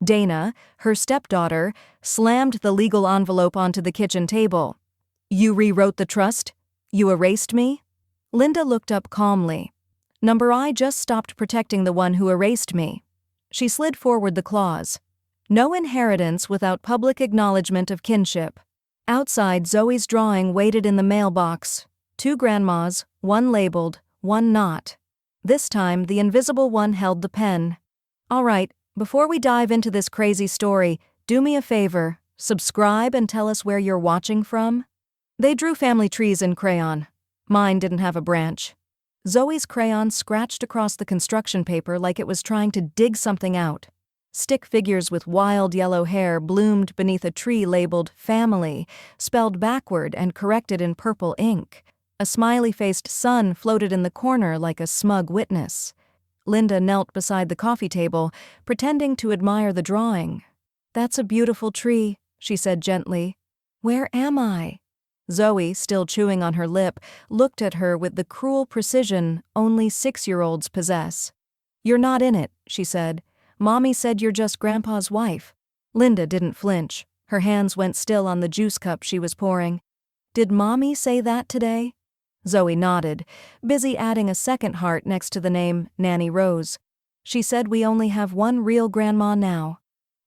Dana, her stepdaughter, slammed the legal envelope onto the kitchen table. "You rewrote the trust? You erased me?" Linda looked up calmly. "I just stopped protecting the one who erased me." She slid forward the clause. "No inheritance without public acknowledgement of kinship." Outside, Zoe's drawing waited in the mailbox. 2 grandmas, one labeled, one not. This time, the invisible one held the pen. "All right, before we dive into this crazy story, do me a favor, subscribe and tell us where you're watching from." They drew family trees in crayon. Mine didn't have a branch. Zoe's crayon scratched across the construction paper like it was trying to dig something out. Stick figures with wild yellow hair bloomed beneath a tree labeled family, spelled backward and corrected in purple ink. A smiley-faced sun floated in the corner like a smug witness. Linda knelt beside the coffee table, pretending to admire the drawing. "That's a beautiful tree," she said gently. "Where am I?" Zoe, still chewing on her lip, looked at her with the cruel precision only 6-year-olds possess. "You're not in it," she said. "Mommy said you're just Grandpa's wife." Linda didn't flinch. Her hands went still on the juice cup she was pouring. "Did Mommy say that today?" Zoe nodded, busy adding a second heart next to the name Nanny Rose. "She said we only have one real grandma now."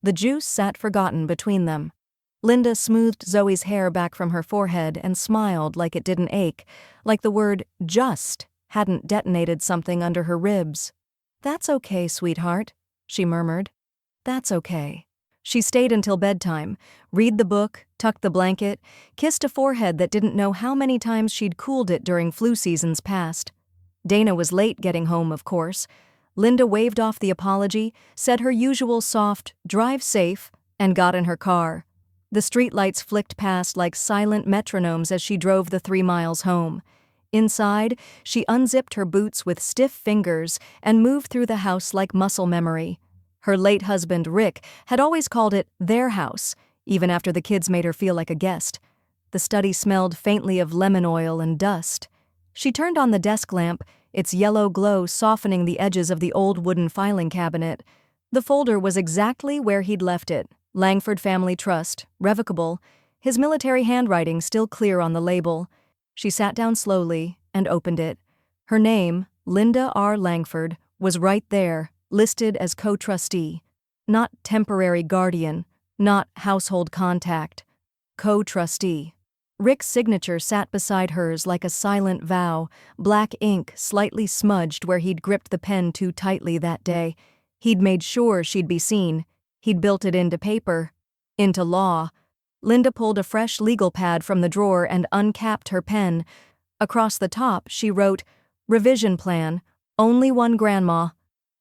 The juice sat forgotten between them. Linda smoothed Zoe's hair back from her forehead and smiled like it didn't ache, like the word "just" hadn't detonated something under her ribs. "That's okay, sweetheart," she murmured. "That's okay." She stayed until bedtime, read the book, tucked the blanket, kissed a forehead that didn't know how many times she'd cooled it during flu seasons past. Dana was late getting home, of course. Linda waved off the apology, said her usual soft, "drive safe," and got in her car. The streetlights flicked past like silent metronomes as she drove the 3 miles home. Inside, she unzipped her boots with stiff fingers and moved through the house like muscle memory. Her late husband, Rick, had always called it their house, even after the kids made her feel like a guest. The study smelled faintly of lemon oil and dust. She turned on the desk lamp, its yellow glow softening the edges of the old wooden filing cabinet. The folder was exactly where he'd left it. Langford Family Trust, revocable, his military handwriting still clear on the label. She sat down slowly and opened it. Her name, Linda R. Langford, was right there, listed as co-trustee. Not temporary guardian, not household contact. Co-trustee. Rick's signature sat beside hers like a silent vow, black ink slightly smudged where he'd gripped the pen too tightly that day. He'd made sure she'd be seen. He'd built it into paper, into law. Linda pulled a fresh legal pad from the drawer and uncapped her pen. Across the top, she wrote, "Revision plan, only one grandma."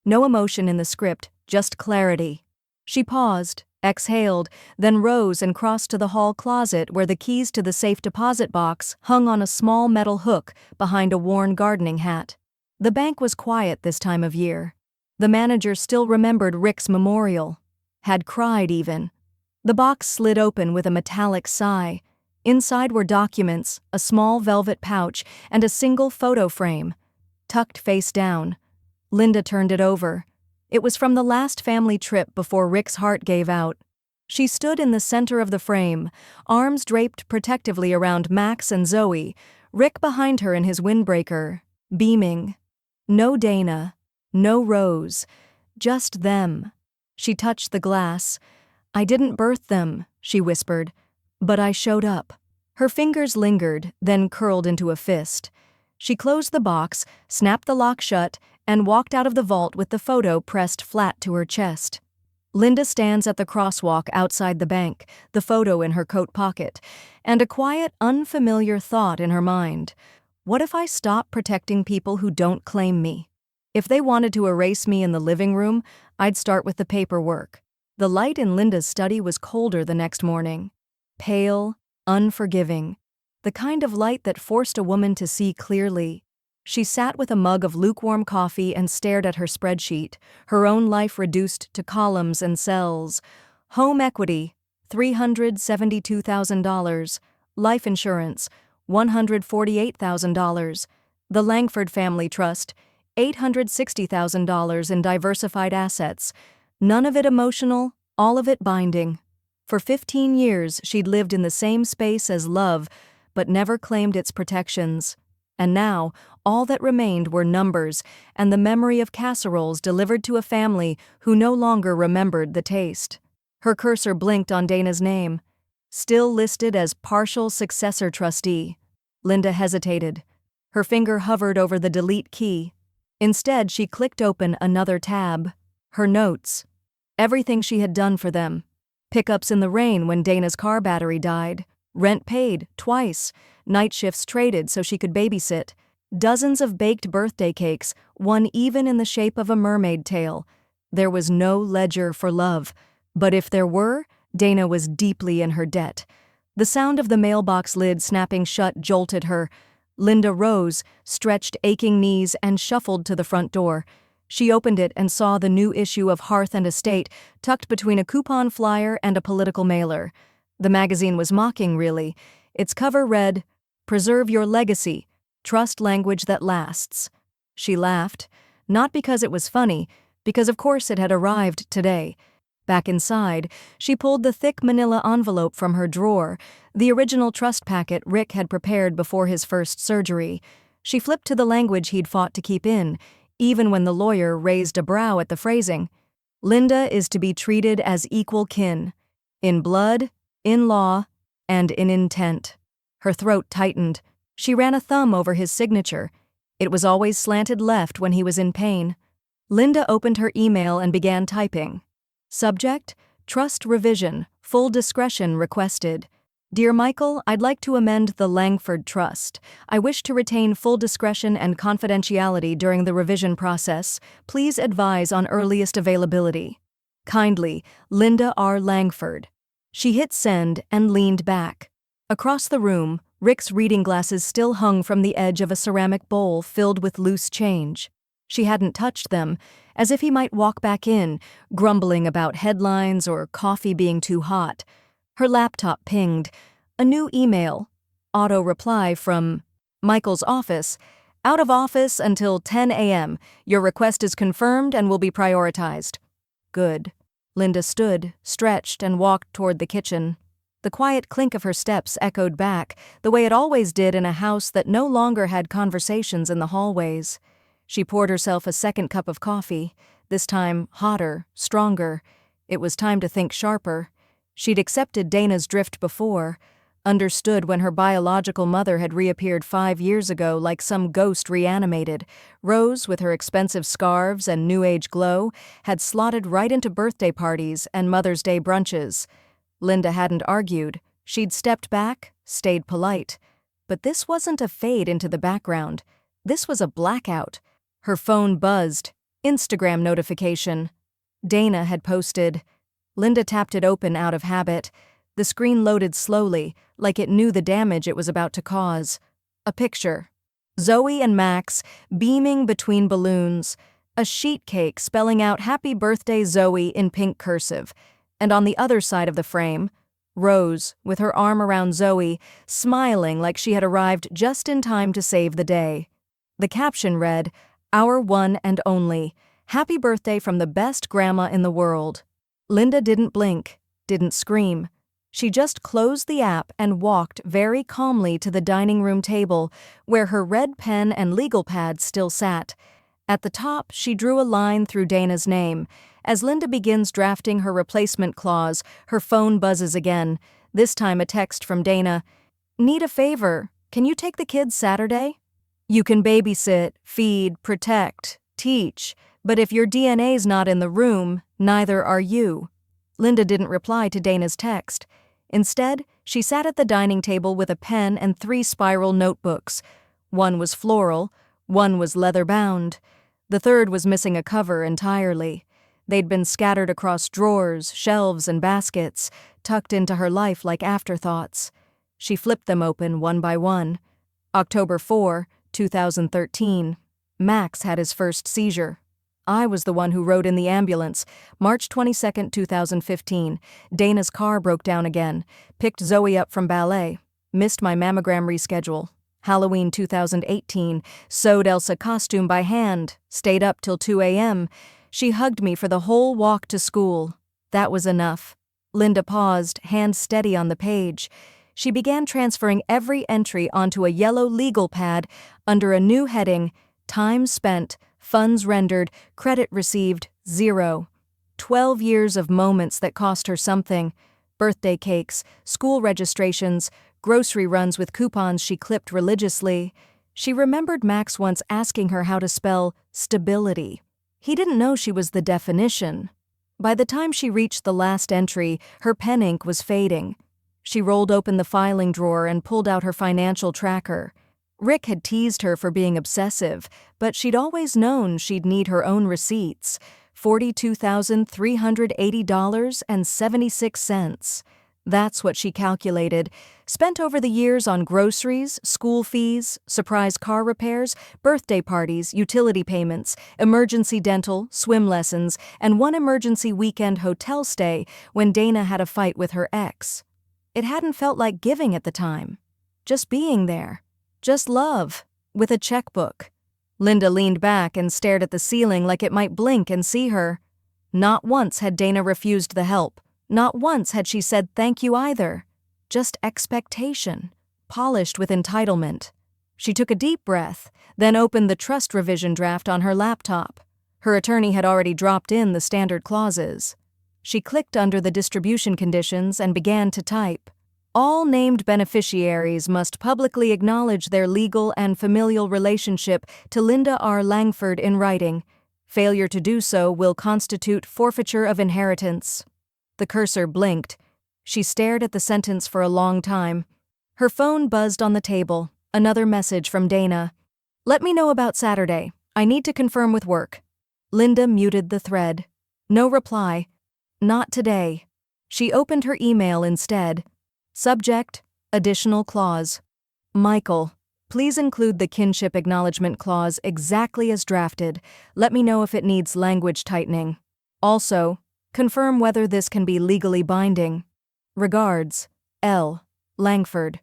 No emotion in the script, just clarity. She paused, exhaled, then rose and crossed to the hall closet where the keys to the safe deposit box hung on a small metal hook behind a worn gardening hat. The bank was quiet this time of year. The manager still remembered Rick's memorial. Had cried even. The box slid open with a metallic sigh. Inside were documents, a small velvet pouch, and a single photo frame. Tucked face down. Linda turned it over. It was from the last family trip before Rick's heart gave out. She stood in the center of the frame, arms draped protectively around Max and Zoe, Rick behind her in his windbreaker, beaming. No Dana, no Rose, just them. She touched the glass. "I didn't birth them," she whispered, "but I showed up." Her fingers lingered, then curled into a fist. She closed the box, snapped the lock shut, and walked out of the vault with the photo pressed flat to her chest. Linda stands at the crosswalk outside the bank, the photo in her coat pocket, and a quiet, unfamiliar thought in her mind. What if I stop protecting people who don't claim me? If they wanted to erase me in the living room, I'd start with the paperwork. The light in Linda's study was colder the next morning. Pale, unforgiving. The kind of light that forced a woman to see clearly. She sat with a mug of lukewarm coffee and stared at her spreadsheet, her own life reduced to columns and cells. Home equity, $372,000. Life insurance, $148,000. The Langford Family Trust, $860,000 in diversified assets. None of it emotional, all of it binding. For 15 years, she'd lived in the same space as love, but never claimed its protections. And now, all that remained were numbers and the memory of casseroles delivered to a family who no longer remembered the taste. Her cursor blinked on Dana's name. Still listed as partial successor trustee. Linda hesitated. Her finger hovered over the delete key. Instead, she clicked open another tab. Her notes. Everything she had done for them. Pickups in the rain when Dana's car battery died. Rent paid, twice. Night shifts traded so she could babysit. Dozens of baked birthday cakes, one even in the shape of a mermaid tail. There was no ledger for love. But if there were, Dana was deeply in her debt. The sound of the mailbox lid snapping shut jolted her. Linda rose, stretched aching knees, and shuffled to the front door. She opened it and saw the new issue of Hearth and Estate tucked between a coupon flyer and a political mailer. The magazine was mocking, really. Its cover read, "Preserve your legacy. Trust language that lasts." She laughed, not because it was funny, because of course it had arrived today. Back inside, she pulled the thick manila envelope from her drawer, the original trust packet Rick had prepared before his first surgery. She flipped to the language he'd fought to keep in, even when the lawyer raised a brow at the phrasing. Linda is to be treated as equal kin, in blood, in law, and in intent. Her throat tightened. She ran a thumb over his signature. It was always slanted left when he was in pain. Linda opened her email and began typing. Subject, trust revision, full discretion requested. Dear Michael, I'd like to amend the Langford Trust. I wish to retain full discretion and confidentiality during the revision process. Please advise on earliest availability. Kindly, Linda R. Langford. She hit send and leaned back. Across the room, Rick's reading glasses still hung from the edge of a ceramic bowl filled with loose change. She hadn't touched them, as if he might walk back in, grumbling about headlines or coffee being too hot. Her laptop pinged. A new email. Auto-reply from Michael's office. Out of office until 10 a.m. Your request is confirmed and will be prioritized. Good. Linda stood, stretched, and walked toward the kitchen. The quiet clink of her steps echoed back, the way it always did in a house that no longer had conversations in the hallways. She poured herself a second cup of coffee, this time hotter, stronger. It was time to think sharper. She'd accepted Dana's drift before, understood when her biological mother had reappeared 5 years ago like some ghost reanimated. Rose, with her expensive scarves and New Age glow, had slotted right into birthday parties and Mother's Day brunches. Linda hadn't argued. She'd stepped back, stayed polite. But this wasn't a fade into the background. This was a blackout. Her phone buzzed. Instagram notification. Dana had posted. Linda tapped it open out of habit. The screen loaded slowly, like it knew the damage it was about to cause. A picture. Zoe and Max, beaming between balloons. A sheet cake spelling out "Happy Birthday, Zoe" in pink cursive. And on the other side of the frame, Rose, with her arm around Zoe, smiling like she had arrived just in time to save the day. The caption read, "Our one and only. Happy birthday from the best grandma in the world." Linda didn't blink, didn't scream. She just closed the app and walked very calmly to the dining room table, where her red pen and legal pad still sat. At the top, she drew a line through Dana's name. As Linda begins drafting her replacement clause, her phone buzzes again, this time a text from Dana. "Need a favor. Can you take the kids Saturday? You can babysit, feed, protect, teach, but if your DNA's not in the room, neither are you." Linda didn't reply to Dana's text. Instead, she sat at the dining table with a pen and 3 spiral notebooks. One was floral, one was leather-bound. The third was missing a cover entirely. They'd been scattered across drawers, shelves, and baskets, tucked into her life like afterthoughts. She flipped them open one by one. October 4, 2013. Max had his first seizure. I was the one who rode in the ambulance. March 22, 2015. Dana's car broke down again. Picked Zoe up from ballet. Missed my mammogram reschedule. Halloween 2018. Sewed Elsa costume by hand. Stayed up till 2 a.m. She hugged me for the whole walk to school. That was enough. Linda paused, hand steady on the page. She began transferring every entry onto a yellow legal pad under a new heading: time spent, funds rendered, credit received, 0. 12 years of moments that cost her something. Birthday cakes, school registrations, grocery runs with coupons she clipped religiously. She remembered Max once asking her how to spell stability. He didn't know she was the definition. By the time she reached the last entry, her pen ink was fading. She rolled open the filing drawer and pulled out her financial tracker. Rick had teased her for being obsessive, but she'd always known she'd need her own receipts. $42,380.76. That's what she calculated. Spent over the years on groceries, school fees, surprise car repairs, birthday parties, utility payments, emergency dental, swim lessons, and one emergency weekend hotel stay when Dana had a fight with her ex. It hadn't felt like giving at the time. Just being there. Just love. With a checkbook. Linda leaned back and stared at the ceiling like it might blink and see her. Not once had Dana refused the help. Not once had she said thank you either. Just expectation, polished with entitlement. She took a deep breath, then opened the trust revision draft on her laptop. Her attorney had already dropped in the standard clauses. She clicked under the distribution conditions and began to type. All named beneficiaries must publicly acknowledge their legal and familial relationship to Linda R. Langford in writing. Failure to do so will constitute forfeiture of inheritance. The cursor blinked. She stared at the sentence for a long time. Her phone buzzed on the table. Another message from Dana. Let me know about Saturday. I need to confirm with work. Linda muted the thread. No reply. Not today. She opened her email instead. Subject: Additional clause. Michael, please include the kinship acknowledgement clause exactly as drafted. Let me know if it needs language tightening. Also, confirm whether this can be legally binding. Regards, L. Langford.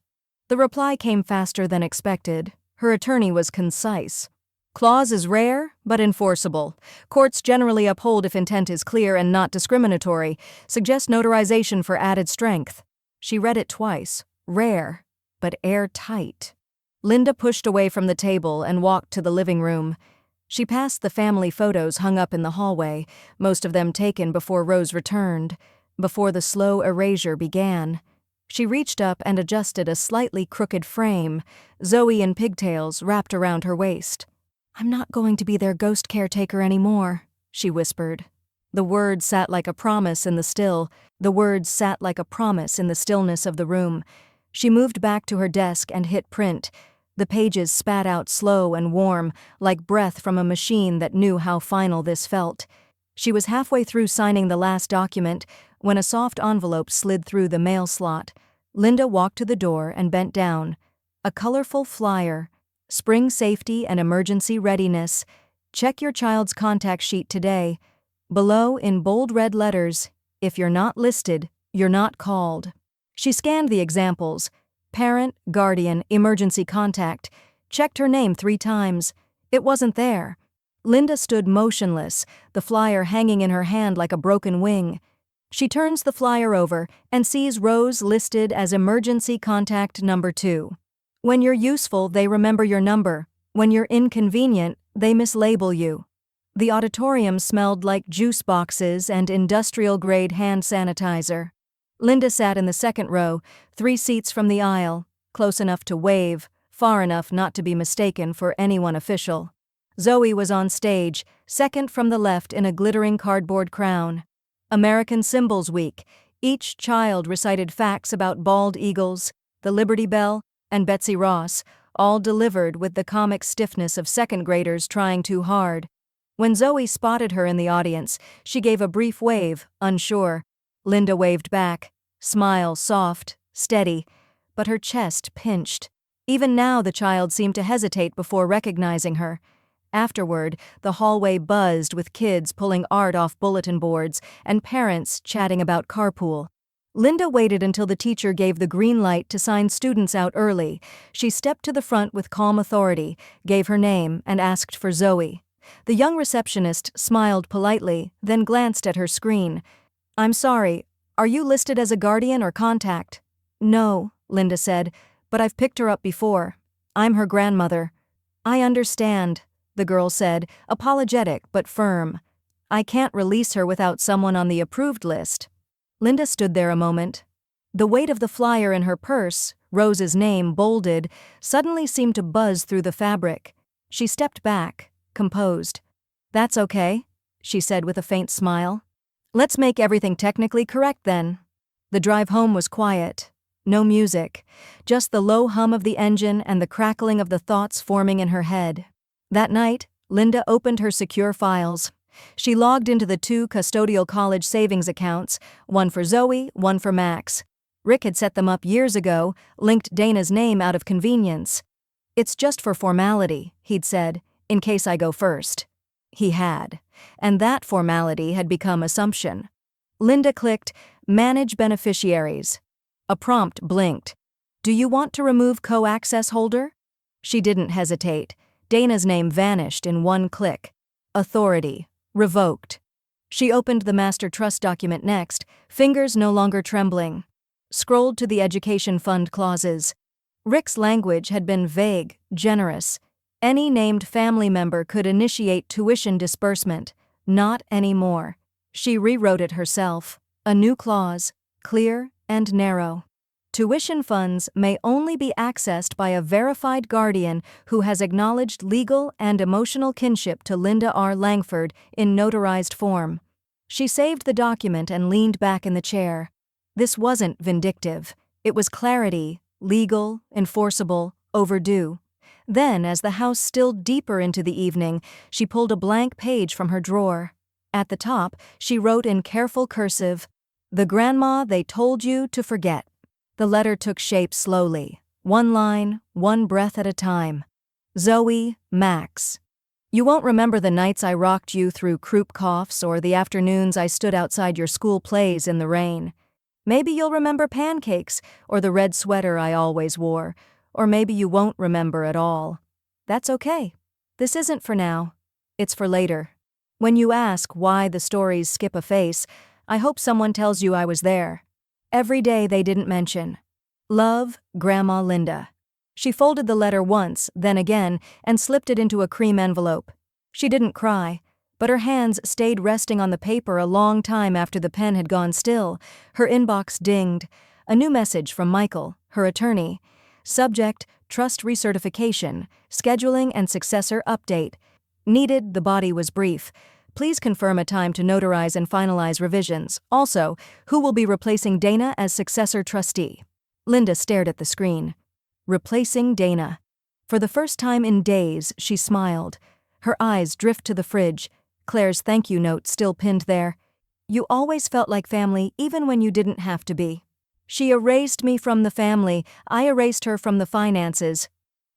The reply came faster than expected. Her attorney was concise. Clause is rare, but enforceable. Courts generally uphold if intent is clear and not discriminatory. Suggest notarization for added strength. She read it twice. Rare, but airtight. Linda pushed away from the table and walked to the living room. She passed the family photos hung up in the hallway, most of them taken before Rose returned, before the slow erasure began. She reached up and adjusted a slightly crooked frame, Zoe in pigtails wrapped around her waist. I'm not going to be their ghost caretaker anymore, she whispered. The words sat like a promise in the stillness of the room. She moved back to her desk and hit print. The pages spat out slow and warm, like breath from a machine that knew how final this felt. She was halfway through signing the last document when a soft envelope slid through the mail slot. Linda walked to the door and bent down. A colorful flyer. Spring safety and emergency readiness. Check your child's contact sheet today. Below, in bold red letters, if you're not listed, you're not called. She scanned the examples. Parent, guardian, emergency contact. Checked her name 3 times. It wasn't there. Linda stood motionless, the flyer hanging in her hand like a broken wing. She turns the flyer over and sees Rose listed as emergency contact number 2. When you're useful, they remember your number. When you're inconvenient, they mislabel you. The auditorium smelled like juice boxes and industrial-grade hand sanitizer. Linda sat in the second row, 3 seats from the aisle, close enough to wave, far enough not to be mistaken for anyone official. Zoe was on stage, second from the left in a glittering cardboard crown. American Symbols Week. Each child recited facts about bald eagles, the Liberty Bell, and Betsy Ross, all delivered with the comic stiffness of second graders trying too hard. When Zoe spotted her in the audience, she gave a brief wave, unsure. Linda waved back, smile soft, steady, but her chest pinched. Even now the child seemed to hesitate before recognizing her. Afterward, the hallway buzzed with kids pulling art off bulletin boards and parents chatting about carpool. Linda waited until the teacher gave the green light to sign students out early. She stepped to the front with calm authority, gave her name, and asked for Zoe. The young receptionist smiled politely, then glanced at her screen. I'm sorry, are you listed as a guardian or contact? No, Linda said, but I've picked her up before. I'm her grandmother. I understand, the girl said, apologetic but firm. I can't release her without someone on the approved list. Linda stood there a moment. The weight of the flyer in her purse, Rose's name bolded, suddenly seemed to buzz through the fabric. She stepped back, composed. That's okay, she said with a faint smile. Let's make everything technically correct then. The drive home was quiet. No music, just the low hum of the engine and the crackling of the thoughts forming in her head. That night, Linda opened her secure files. She logged into the 2 custodial college savings accounts, one for Zoe, one for Max. Rick had set them up years ago, linked Dana's name out of convenience. It's just for formality, he'd said, in case I go first. He had. And that formality had become assumption. Linda clicked, Manage Beneficiaries. A prompt blinked. Do you want to remove co-access holder? She didn't hesitate. Dana's name vanished in one click. Authority. Revoked. She opened the master trust document next, fingers no longer trembling. Scrolled to the education fund clauses. Rick's language had been vague, generous. Any named family member could initiate tuition disbursement. Not anymore. She rewrote it herself. A new clause, clear and narrow. Tuition funds may only be accessed by a verified guardian who has acknowledged legal and emotional kinship to Linda R. Langford in notarized form. She saved the document and leaned back in the chair. This wasn't vindictive. It was clarity, legal, enforceable, overdue. Then, as the house stilled deeper into the evening, she pulled a blank page from her drawer. At the top, she wrote in careful cursive, "The grandma they told you to forget." The letter took shape slowly, one line, one breath at a time. Zoe, Max. You won't remember the nights I rocked you through croup coughs or the afternoons I stood outside your school plays in the rain. Maybe you'll remember pancakes or the red sweater I always wore, or maybe you won't remember at all. That's okay. This isn't for now. It's for later. When you ask why the stories skip a face, I hope someone tells you I was there. Every day they didn't mention. Love, Grandma Linda. She folded the letter once, then again, and slipped it into a cream envelope. She didn't cry, but her hands stayed resting on the paper a long time after the pen had gone still. Her inbox dinged. A new message from Michael, her attorney. Subject, trust recertification, scheduling and successor update. Needed, the body was brief. Please confirm a time to notarize and finalize revisions. Also, who will be replacing Dana as successor trustee? Linda stared at the screen. Replacing Dana. For the first time in days, she smiled. Her eyes drift to the fridge. Claire's thank you note still pinned there. You always felt like family even when you didn't have to be. She erased me from the family. I erased her from the finances.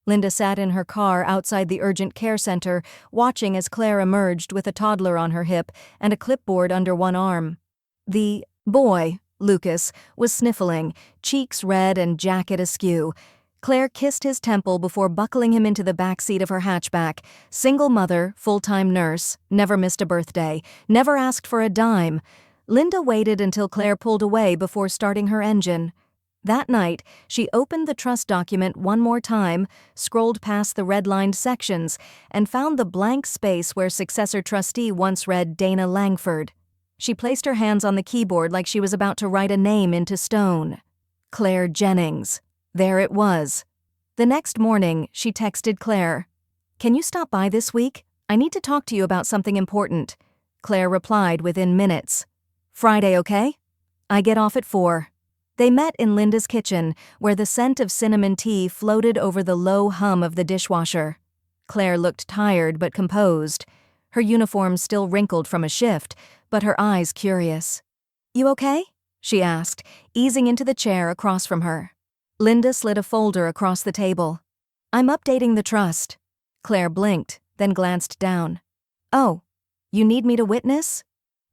Linda sat in her car outside the urgent care center, watching as Clare emerged with a toddler on her hip and a clipboard under one arm. The boy, Lucas, was sniffling, cheeks red and jacket askew. Claire kissed his temple before buckling him into the back seat of her hatchback. Single mother, full-time nurse, never missed a birthday, never asked for a dime. Linda waited until Claire pulled away before starting her engine. That night, she opened the trust document one more time, scrolled past the red-lined sections, and found the blank space where successor trustee once read Dana Langford. She placed her hands on the keyboard like she was about to write a name into stone. Claire Jennings. There it was. The next morning, she texted Claire. Can you stop by this week? I need to talk to you about something important. Claire replied within minutes. Friday, okay? I get off at 4. They met in Linda's kitchen, where the scent of cinnamon tea floated over the low hum of the dishwasher. Claire looked tired but composed. Her uniform still wrinkled from a shift, but her eyes curious. You okay? She asked, easing into the chair across from her. Linda slid a folder across the table. I'm updating the trust. Claire blinked, then glanced down. Oh, you need me to witness?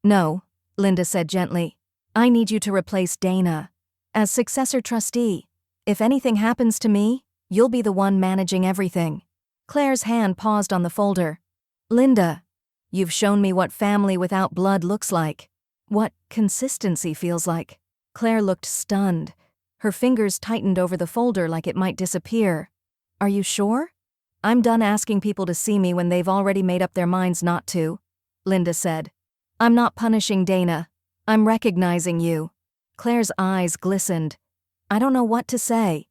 No, Linda said gently. I need you to replace Dana. As successor trustee, if anything happens to me, you'll be the one managing everything. Claire's hand paused on the folder. Linda, you've shown me what family without blood looks like. What consistency feels like. Claire looked stunned. Her fingers tightened over the folder like it might disappear. Are you sure? I'm done asking people to see me when they've already made up their minds not to, Linda said. I'm not punishing Dana. I'm recognizing you. Claire's eyes glistened. I don't know what to say.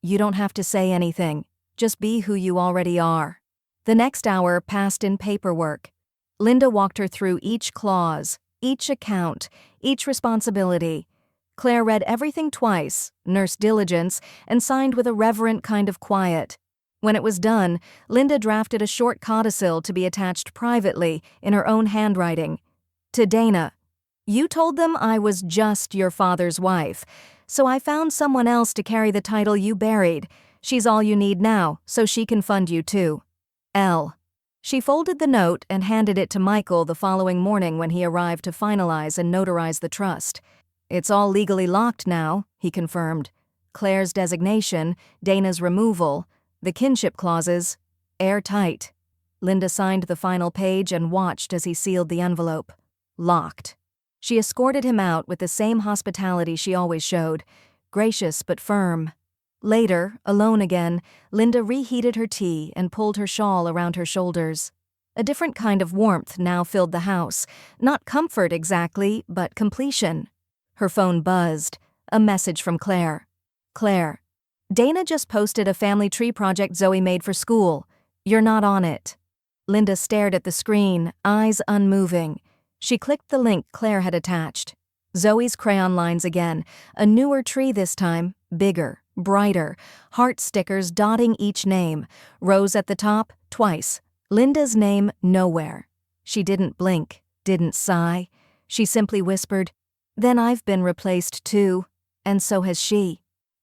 You don't have to say anything. Just be who you already are. The next hour passed in paperwork. Linda walked her through each clause, each account, each responsibility. Claire read everything twice, nursed diligence, and signed with a reverent kind of quiet. When it was done, Linda drafted a short codicil to be attached privately in her own handwriting. To Dana, you told them I was just your father's wife, so I found someone else to carry the title you buried. She's all you need now, so she can fund you too. L. She folded the note and handed it to Michael the following morning when he arrived to finalize and notarize the trust. It's all legally locked now, he confirmed. Claire's designation, Dana's removal, the kinship clauses, airtight. Linda signed the final page and watched as he sealed the envelope. Locked. She escorted him out with the same hospitality she always showed, gracious but firm. Later, alone again, Linda reheated her tea and pulled her shawl around her shoulders. A different kind of warmth now filled the house, not comfort exactly, but completion. Her phone buzzed, a message from Clare. Claire, Dana just posted a family tree project Zoe made for school. You're not on it. Linda stared at the screen, eyes unmoving. She clicked the link Claire had attached. Zoe's crayon lines again, a newer tree this time, bigger, brighter, heart stickers dotting each name, rose at the top, twice. Linda's name nowhere. She didn't blink, didn't sigh. She simply whispered, "Then I've been replaced too, and so has she."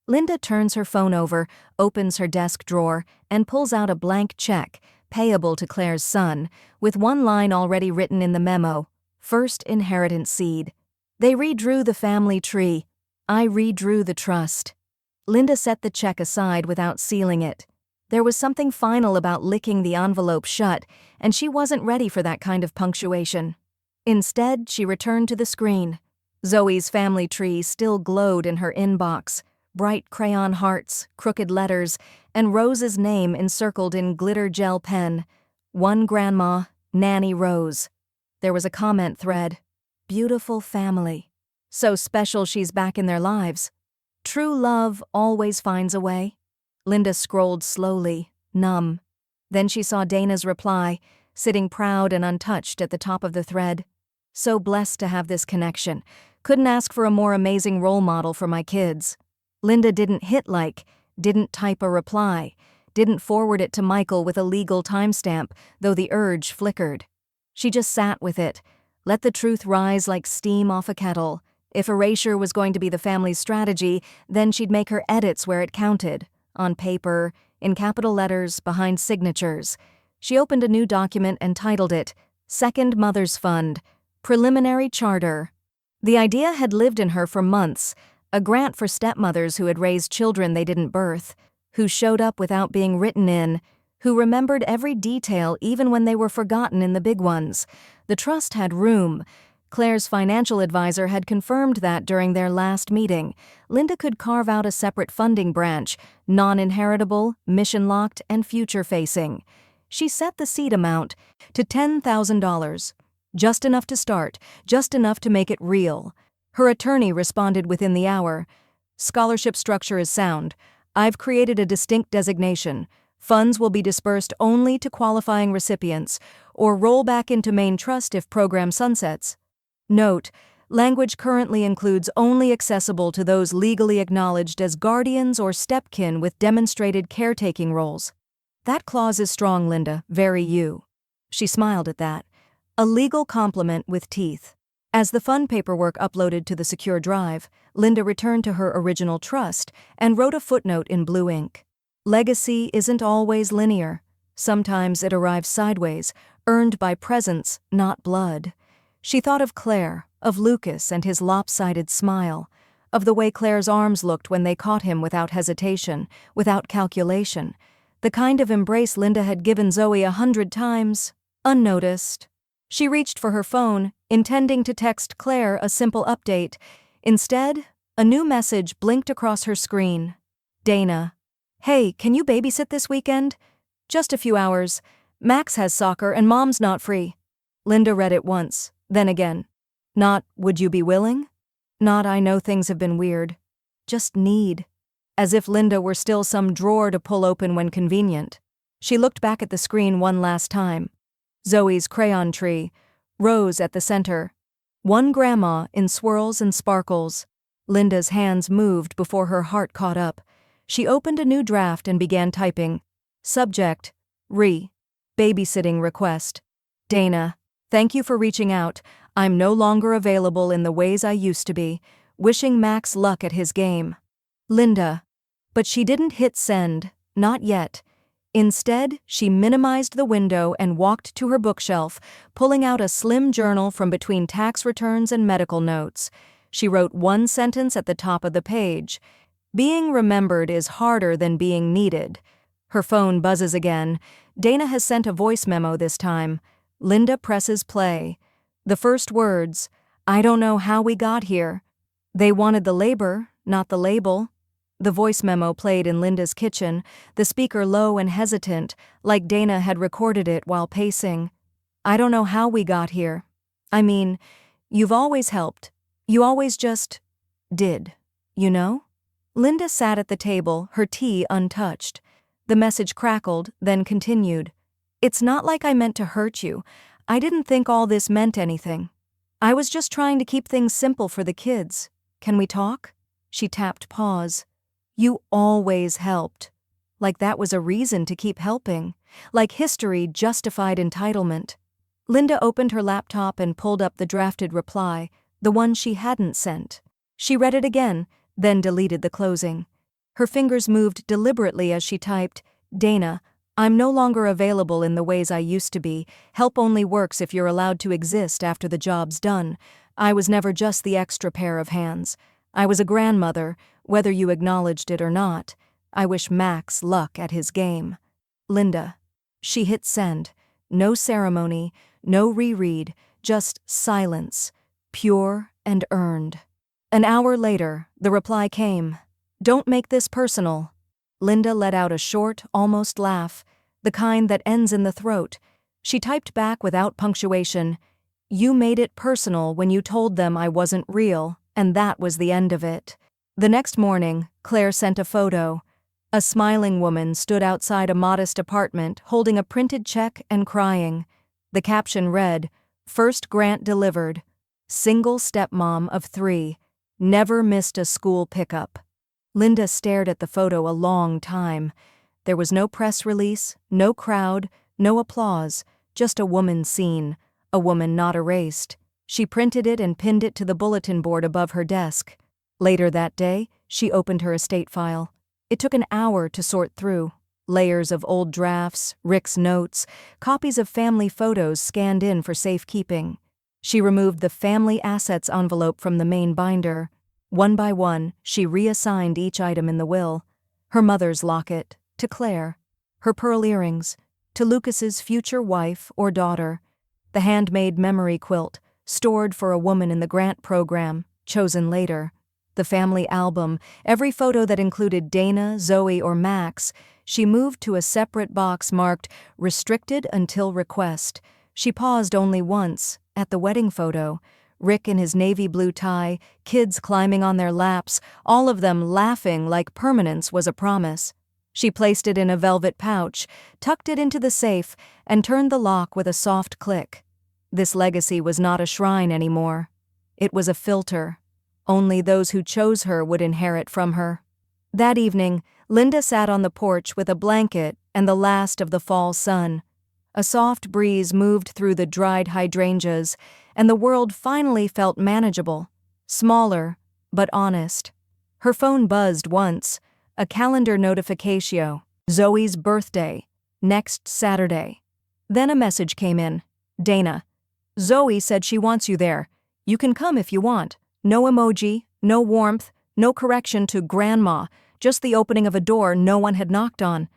Linda turns her phone over, opens her desk drawer, and pulls out a blank check, payable to Claire's son, with one line already written in the memo, first inheritance seed. They redrew the family tree. I redrew the trust. Linda set the check aside without sealing it. There was something final about licking the envelope shut, and she wasn't ready for that kind of punctuation. Instead, she returned to the screen. Zoe's family tree still glowed in her inbox, bright crayon hearts, crooked letters, and Rose's name encircled in glitter gel pen. One grandma, Nanny Rose. There was a comment thread. Beautiful family. So special she's back in their lives. True love always finds a way. Linda scrolled slowly, numb. Then she saw Dana's reply, sitting proud and untouched at the top of the thread. So blessed to have this connection. Couldn't ask for a more amazing role model for my kids. Linda didn't hit like, didn't type a reply, didn't forward it to Michael with a legal timestamp, though the urge flickered. She just sat with it, let the truth rise like steam off a kettle. If erasure was going to be the family's strategy, then she'd make her edits where it counted, on paper, in capital letters, behind signatures. She opened a new document and titled it, Second Mother's Fund, Preliminary Charter. The idea had lived in her for months, a grant for stepmothers who had raised children they didn't birth, who showed up without being written in, who remembered every detail even when they were forgotten in the big ones. The trust had room. Claire's financial advisor had confirmed that during their last meeting. Linda could carve out a separate funding branch, non-inheritable, mission-locked, and future-facing. She set the seed amount to $10,000. Just enough to start, just enough to make it real. Her attorney responded within the hour. Scholarship structure is sound. I've created a distinct designation. Funds will be dispersed only to qualifying recipients, or roll back into main trust if program sunsets. Note, language currently includes only accessible to those legally acknowledged as guardians or stepkin with demonstrated caretaking roles. That clause is strong, Linda, very you. She smiled at that. A legal compliment with teeth. As the fund paperwork uploaded to the secure drive, Linda returned to her original trust and wrote a footnote in blue ink. Legacy isn't always linear. Sometimes it arrives sideways, earned by presence, not blood. She thought of Clare, of Lucas and his lopsided smile, of the way Claire's arms looked when they caught him without hesitation, without calculation, the kind of embrace Linda had given Zoe 100 times, unnoticed. She reached for her phone, intending to text Claire a simple update. Instead, a new message blinked across her screen. Dana. Hey, can you babysit this weekend? Just a few hours. Max has soccer and Mom's not free. Linda read it once, then again. Not, would you be willing? Not, I know things have been weird. Just need. As if Linda were still some drawer to pull open when convenient. She looked back at the screen one last time. Zoe's crayon tree, Rose at the center. One grandma in swirls and sparkles. Linda's hands moved before her heart caught up. She opened a new draft and began typing. Subject, babysitting request. Dana, thank you for reaching out. I'm no longer available in the ways I used to be. Wishing Max luck at his game. Linda. But she didn't hit send, not yet. Instead, she minimized the window and walked to her bookshelf, pulling out a slim journal from between tax returns and medical notes. She wrote one sentence at the top of the page. Being remembered is harder than being needed. Her phone buzzes again. Dana has sent a voice memo this time. Linda presses play. The first words, I don't know how we got here. They wanted the labor, not the label. The voice memo played in Linda's kitchen, the speaker low and hesitant, like Dana had recorded it while pacing. I don't know how we got here. I mean, you've always helped. You always just did, you know? Linda sat at the table, her tea untouched. The message crackled, then continued. It's not like I meant to hurt you. I didn't think all this meant anything. I was just trying to keep things simple for the kids. Can we talk? She tapped pause. You always helped. Like that was a reason to keep helping. Like history justified entitlement. Linda opened her laptop and pulled up the drafted reply, the one she hadn't sent. She read it again, then deleted the closing. Her fingers moved deliberately as she typed, Dana, I'm no longer available in the ways I used to be. Help only works if you're allowed to exist after the job's done. I was never just the extra pair of hands. I was a grandmother, whether you acknowledged it or not. I wish Max luck at his game. Linda. She hit send. No ceremony, no reread, just silence. Pure and earned. An hour later, the reply came. Don't make this personal. Linda let out a short, almost laugh, the kind that ends in the throat. She typed back without punctuation. You made it personal when you told them I wasn't real, and that was the end of it. The next morning, Claire sent a photo. A smiling woman stood outside a modest apartment holding a printed check and crying. The caption read, First grant delivered. Single stepmom of 3. Never missed a school pickup. Linda stared at the photo a long time. There was no press release, no crowd, no applause, just a woman seen, a woman not erased. She printed it and pinned it to the bulletin board above her desk. Later that day, she opened her estate file. It took an hour to sort through. Layers of old drafts, Rick's notes, copies of family photos scanned in for safekeeping. She removed the family assets envelope from the main binder. One by one, she reassigned each item in the will. Her mother's locket, to Claire. Her pearl earrings, to Lucas's future wife or daughter. The handmade memory quilt, stored for a woman in the grant program, chosen later. The family album, every photo that included Dana, Zoe, or Max, she moved to a separate box marked Restricted Until Request. She paused only once, at the wedding photo. Rick in his navy blue tie, kids climbing on their laps, all of them laughing like permanence was a promise. She placed it in a velvet pouch, tucked it into the safe, and turned the lock with a soft click. This legacy was not a shrine anymore. It was a filter. Only those who chose her would inherit from her. That evening, Linda sat on the porch with a blanket and the last of the fall sun. A soft breeze moved through the dried hydrangeas, and the world finally felt manageable, smaller, but honest. Her phone buzzed once, a calendar notification, Zoe's birthday, next Saturday. Then a message came in. Dana. Zoe said she wants you there. You can come if you want. No emoji, no warmth, no correction to grandma, just the opening of a door no one had knocked on.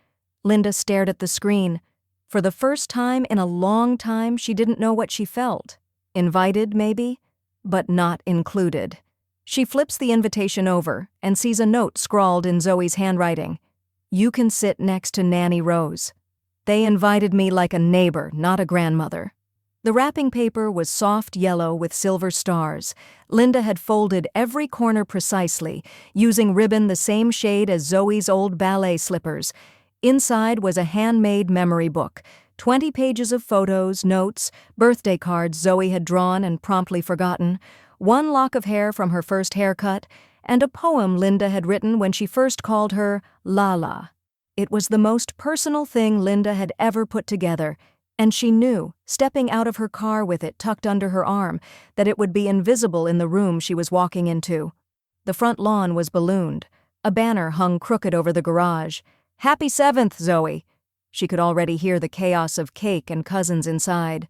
Linda stared at the screen. For the first time in a long time, she didn't know what she felt. Invited, maybe, but not included. She flips the invitation over and sees a note scrawled in Zoe's handwriting. You can sit next to Nanny Rose. They invited me like a neighbor, not a grandmother. The wrapping paper was soft yellow with silver stars. Linda had folded every corner precisely, using ribbon the same shade as Zoe's old ballet slippers. Inside was a handmade memory book, 20 pages of photos, notes, birthday cards Zoe had drawn and promptly forgotten, one lock of hair from her first haircut, and a poem Linda had written when she first called her Lala. It was the most personal thing Linda had ever put together, and she knew, stepping out of her car with it tucked under her arm, that it would be invisible in the room she was walking into. The front lawn was ballooned. A banner hung crooked over the garage. Happy 7th, Zoe! She could already hear the chaos of cake and cousins inside.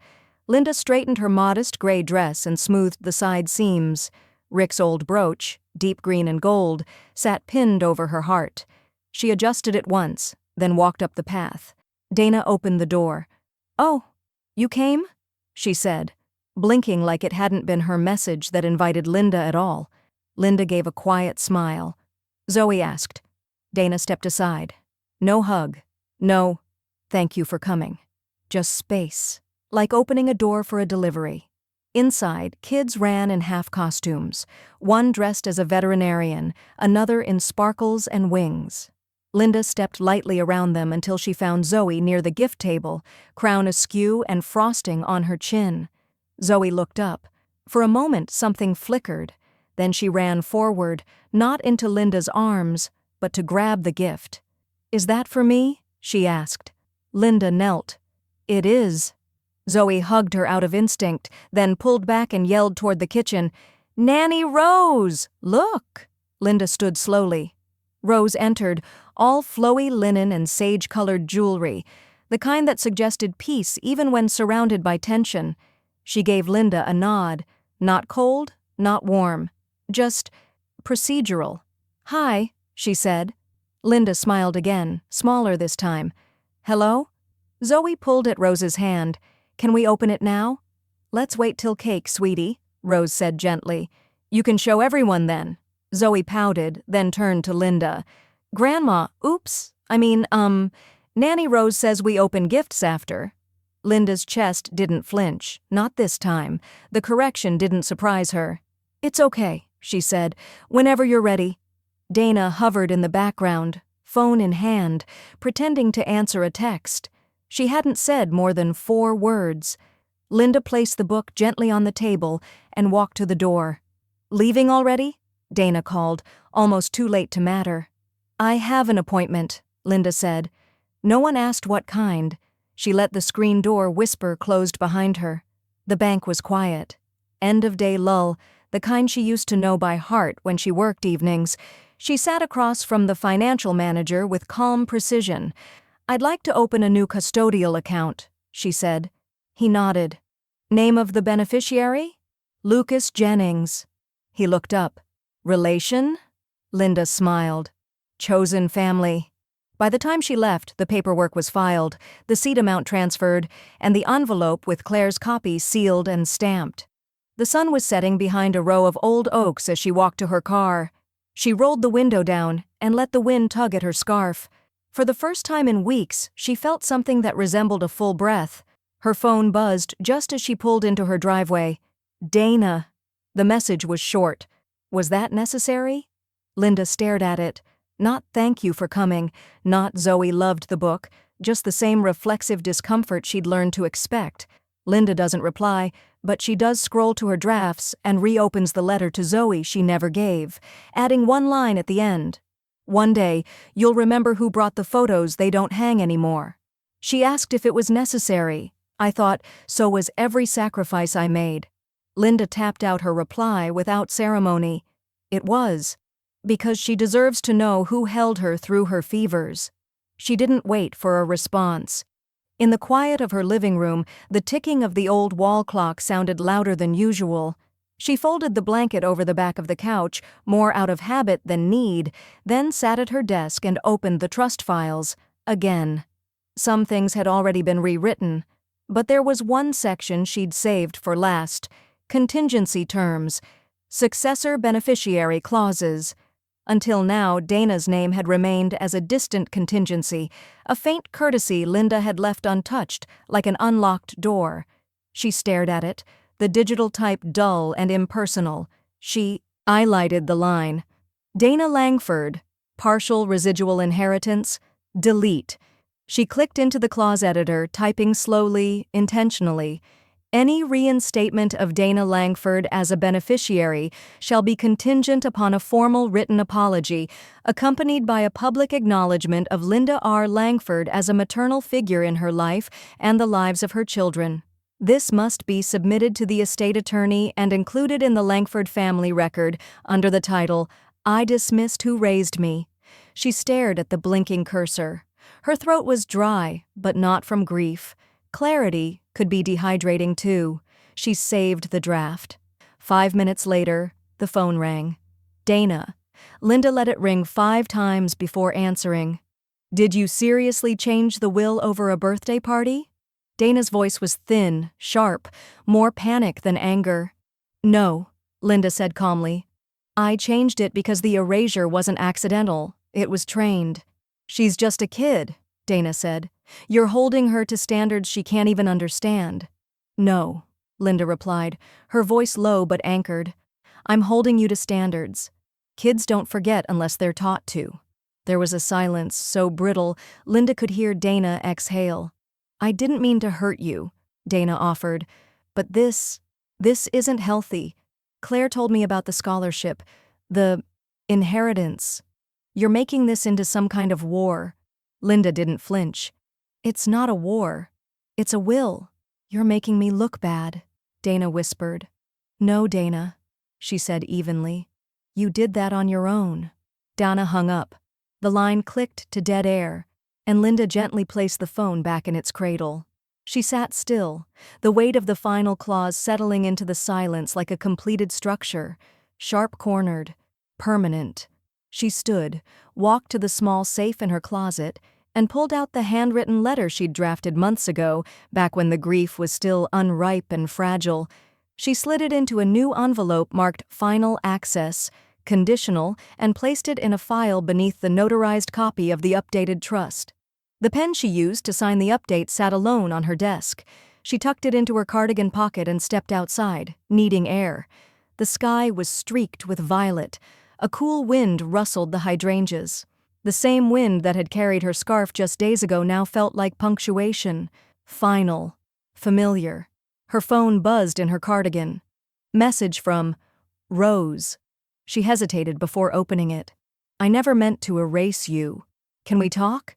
Linda straightened her modest gray dress and smoothed the side seams. Rick's old brooch, deep green and gold, sat pinned over her heart. She adjusted it once, then walked up the path. Dana opened the door. Oh, you came? She said, blinking like it hadn't been her message that invited Linda at all. Linda gave a quiet smile. Zoe asked. Dana stepped aside. No hug. No, thank you for coming. Just space, like opening a door for a delivery. Inside, kids ran in half costumes, one dressed as a veterinarian, another in sparkles and wings. Linda stepped lightly around them until she found Zoe near the gift table, crown askew and frosting on her chin. Zoe looked up. For a moment, something flickered. Then she ran forward, not into Linda's arms, but to grab the gift. Is that for me? She asked. Linda knelt. It is. Zoe hugged her out of instinct, then pulled back and yelled toward the kitchen. Nanny Rose! Look! Linda stood slowly. Rose entered, all flowy linen and sage-colored jewelry, the kind that suggested peace even when surrounded by tension. She gave Linda a nod. Not cold, not warm. Just procedural. Hi, she said. Linda smiled again, smaller this time. Hello? Zoe pulled at Rose's hand. Can we open it now? Let's wait till cake, sweetie, Rose said gently. You can show everyone then. Zoe pouted, then turned to Linda. Grandma, Nanny Rose says we open gifts after. Linda's chest didn't flinch, not this time. The correction didn't surprise her. It's okay, she said, whenever you're ready. Dana hovered in the background, phone in hand, pretending to answer a text. She hadn't said more than 4 words. Linda placed the book gently on the table and walked to the door. Leaving already? Dana called, almost too late to matter. I have an appointment, Linda said. No one asked what kind. She let the screen door whisper closed behind her. The bank was quiet. End-of-day lull, the kind she used to know by heart when she worked evenings. She sat across from the financial manager with calm precision. I'd like to open a new custodial account, she said. He nodded. Name of the beneficiary? Lucas Jennings. He looked up. Relation? Linda smiled. Chosen family. By the time she left, the paperwork was filed, the seat amount transferred, and the envelope with Claire's copy sealed and stamped. The sun was setting behind a row of old oaks as she walked to her car. She rolled the window down and let the wind tug at her scarf. For the first time in weeks, she felt something that resembled a full breath. Her phone buzzed just as she pulled into her driveway. Dana. The message was short. Was that necessary? Linda stared at it. Not thank you for coming, not Zoe loved the book, just the same reflexive discomfort she'd learned to expect. Linda doesn't reply, but she does scroll to her drafts and reopens the letter to Zoe she never gave, adding one line at the end. One day, you'll remember who brought the photos they don't hang anymore. She asked if it was necessary. I thought, so was every sacrifice I made. Linda tapped out her reply without ceremony. It was. Because she deserves to know who held her through her fevers. She didn't wait for a response. In the quiet of her living room, the ticking of the old wall clock sounded louder than usual. She folded the blanket over the back of the couch, more out of habit than need, then sat at her desk and opened the trust files. Again. Some things had already been rewritten, but there was one section she'd saved for last. contingency terms, successor beneficiary clauses. Until now, Dana's name had remained as a distant contingency, a faint courtesy Linda had left untouched, like an unlocked door. She stared at it, the digital type dull and impersonal. She highlighted the line. Dana Langford, partial residual inheritance, delete. She clicked into the clause editor, typing slowly, intentionally. Any reinstatement of Dana Langford as a beneficiary shall be contingent upon a formal written apology, accompanied by a public acknowledgement of Linda R. Langford as a maternal figure in her life and the lives of her children. This must be submitted to the estate attorney and included in the Langford family record under the title, I dismissed who raised me. She stared at the blinking cursor. Her throat was dry, but not from grief. Clarity could be dehydrating too. She saved the draft. 5 minutes later, the phone rang. Dana. Linda let it ring 5 times before answering. Did you seriously change the will over a birthday party? Dana's voice was thin, sharp, more panic than anger. No, Linda said calmly. I changed it because the erasure wasn't accidental. It was trained. She's just a kid, Dana said. You're holding her to standards she can't even understand. No, Linda replied, her voice low but anchored. I'm holding you to standards. Kids don't forget unless they're taught to. There was a silence so brittle, Linda could hear Dana exhale. I didn't mean to hurt you, Dana offered, but this isn't healthy. Claire told me about the scholarship, the inheritance. You're making this into some kind of war. Linda didn't flinch. It's not a war. It's a will. You're making me look bad, Dana whispered. No, Dana, she said evenly. You did that on your own. Dana hung up. The line clicked to dead air, and Linda gently placed the phone back in its cradle. She sat still, the weight of the final clause settling into the silence like a completed structure, sharp-cornered, permanent. She stood, walked to the small safe in her closet, and pulled out the handwritten letter she'd drafted months ago, back when the grief was still unripe and fragile. She slid it into a new envelope marked Final Access, Conditional, and placed it in a file beneath the notarized copy of the updated trust. The pen she used to sign the update sat alone on her desk. She tucked it into her cardigan pocket and stepped outside, needing air. The sky was streaked with violet. A cool wind rustled the hydrangeas. The same wind that had carried her scarf just days ago now felt like punctuation. Final. Familiar. Her phone buzzed in her cardigan. Message from Rose. She hesitated before opening it. I never meant to erase you. Can we talk?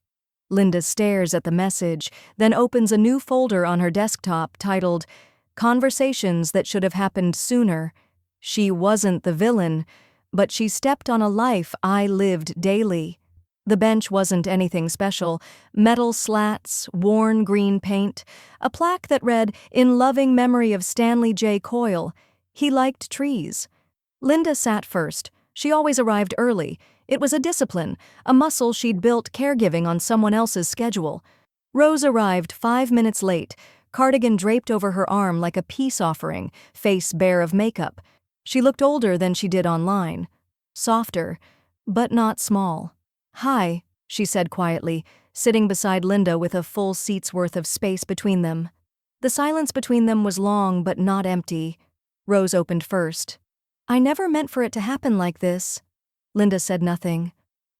Linda stares at the message, then opens a new folder on her desktop titled Conversations That Should Have Happened Sooner. She wasn't the villain, but she stepped on a life I lived daily. The bench wasn't anything special. Metal slats, worn green paint, a plaque that read, In loving memory of Stanley J. Coyle. He liked trees. Linda sat first. She always arrived early. It was a discipline, a muscle she'd built caregiving on someone else's schedule. Rose arrived 5 minutes late, cardigan draped over her arm like a peace offering, face bare of makeup. She looked older than she did online. Softer, but not small. Hi, she said quietly, sitting beside Linda with a full seat's worth of space between them. The silence between them was long but not empty. Rose opened first. I never meant for it to happen like this. Linda said nothing.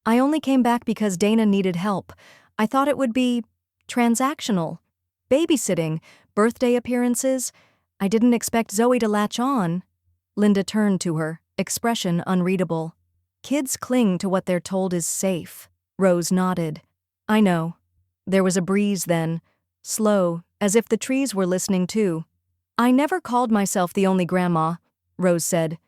I only came back because Dana needed help. I thought it would be transactional. Babysitting, birthday appearances. I didn't expect Zoe to latch on. Linda turned to her, expression unreadable. Kids cling to what they're told is safe. Rose nodded. I know. There was a breeze then, slow, as if the trees were listening too. I never called myself the only grandma, Rose said.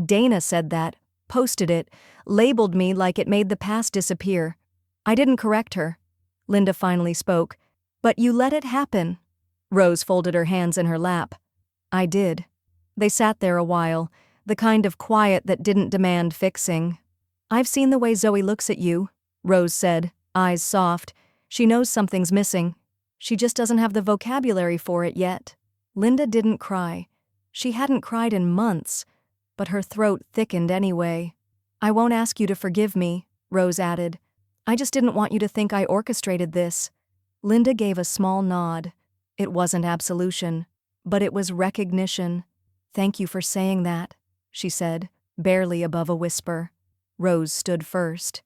Dana said that, posted it, labeled me like it made the past disappear. I didn't correct her. Linda finally spoke. But you let it happen. Rose folded her hands in her lap. I did. They sat there a while, the kind of quiet that didn't demand fixing. I've seen the way Zoe looks at you, Rose said, eyes soft. She knows something's missing. She just doesn't have the vocabulary for it yet. Linda didn't cry. She hadn't cried in months, but her throat thickened anyway. "I won't ask you to forgive me," Rose added. "I just didn't want you to think I orchestrated this." Linda gave a small nod. It wasn't absolution, but it was recognition. "Thank you for saying that," she said, barely above a whisper. Rose stood first.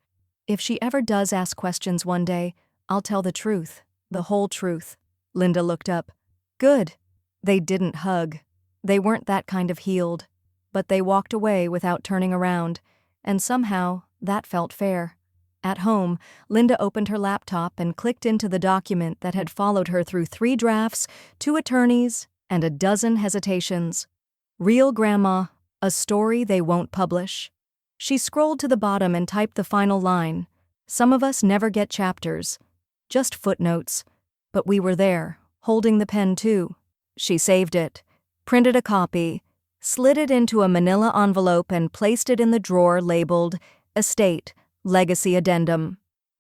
"If she ever does ask questions one day, I'll tell the truth, the whole truth." Linda looked up. "Good." They didn't hug. They weren't that kind of healed. But they walked away without turning around, and somehow that felt fair. At home, Linda opened her laptop and clicked into the document that had followed her through 3 drafts, 2 attorneys, and a dozen hesitations. "Real Grandma, a story they won't publish." She scrolled to the bottom and typed the final line. "Some of us never get chapters. Just footnotes. But we were there, holding the pen too." She saved it, printed a copy, slid it into a manila envelope and placed it in the drawer labeled Estate, Legacy Addendum.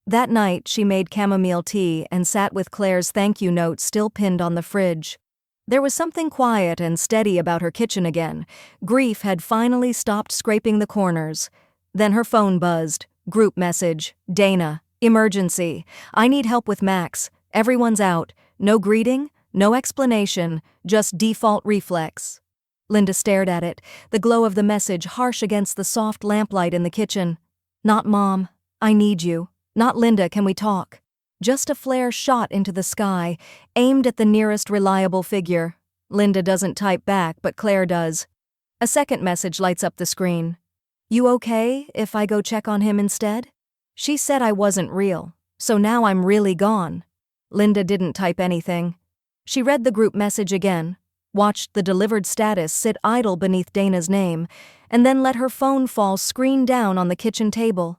That night, she made chamomile tea and sat with Claire's thank you note still pinned on the fridge. There was something quiet and steady about her kitchen again. Grief had finally stopped scraping the corners. Then her phone buzzed. Group message. "Dana. Emergency. I need help with Max. Everyone's out. No greeting, no explanation, just default reflex." Linda stared at it, the glow of the message harsh against the soft lamplight in the kitchen. "Not Mom. I need you. Not Linda, can we talk?" Just a flare shot into the sky, aimed at the nearest reliable figure. Linda doesn't type back, but Clare does. A second message lights up the screen. "You okay if I go check on him instead? She said I wasn't real, so now I'm really gone." Linda didn't type anything. She read the group message again, watched the delivered status sit idle beneath Dana's name, and then let her phone fall screen down on the kitchen table.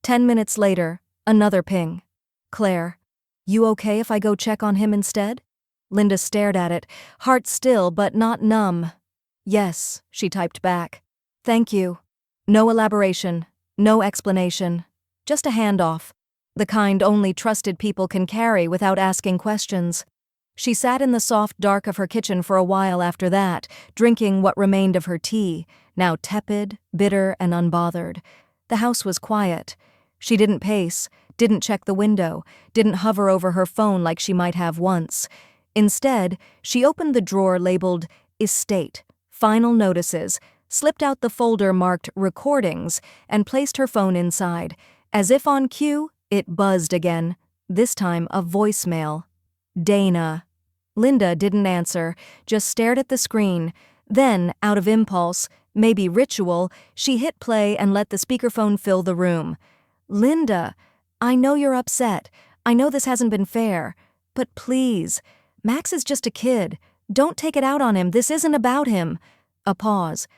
10 minutes later, another ping. "Claire, you okay if I go check on him instead?" Linda stared at it, heart still but not numb. "Yes," she typed back. "Thank you." No elaboration, no explanation. Just a handoff. The kind only trusted people can carry without asking questions. She sat in the soft dark of her kitchen for a while after that, drinking what remained of her tea, now tepid, bitter, and unbothered. The house was quiet. She didn't pace, didn't check the window, didn't hover over her phone like she might have once. Instead, she opened the drawer labeled Estate, Final Notices, slipped out the folder marked Recordings, and placed her phone inside. As if on cue, it buzzed again, this time a voicemail. "Dana." Linda didn't answer, just stared at the screen. Then, out of impulse, maybe ritual, she hit play and let the speakerphone fill the room. "Linda, I know you're upset. I know this hasn't been fair. But please, Max is just a kid. Don't take it out on him. This isn't about him." A pause.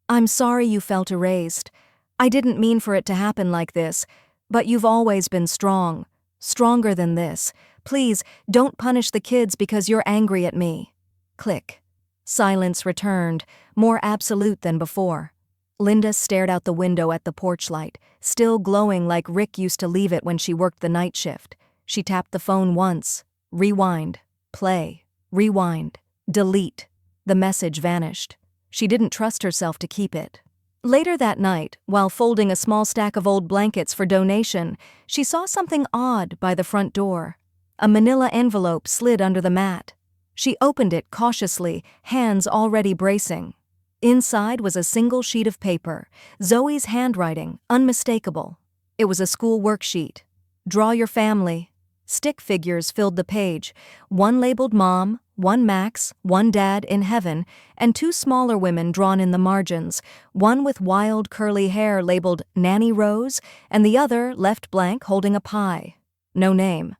"I'm sorry you felt erased. I didn't mean for it to happen like this. But you've always been strong. Stronger than this. Please, don't punish the kids because you're angry at me." Click. Silence returned, more absolute than before. Linda stared out the window at the porch light, still glowing like Rick used to leave it when she worked the night shift. She tapped the phone once. Rewind. Play. Rewind. Delete. The message vanished. She didn't trust herself to keep it. Later that night, while folding a small stack of old blankets for donation, she saw something odd by the front door. A manila envelope slid under the mat. She opened it cautiously, hands already bracing. Inside was a single sheet of paper, Zoe's handwriting, unmistakable. It was a school worksheet. "Draw your family." Stick figures filled the page, one labeled Mom, one Max, one Dad in heaven, and 2 smaller women drawn in the margins, one with wild curly hair labeled Nanny Rose, and the other left blank holding a pie. No name.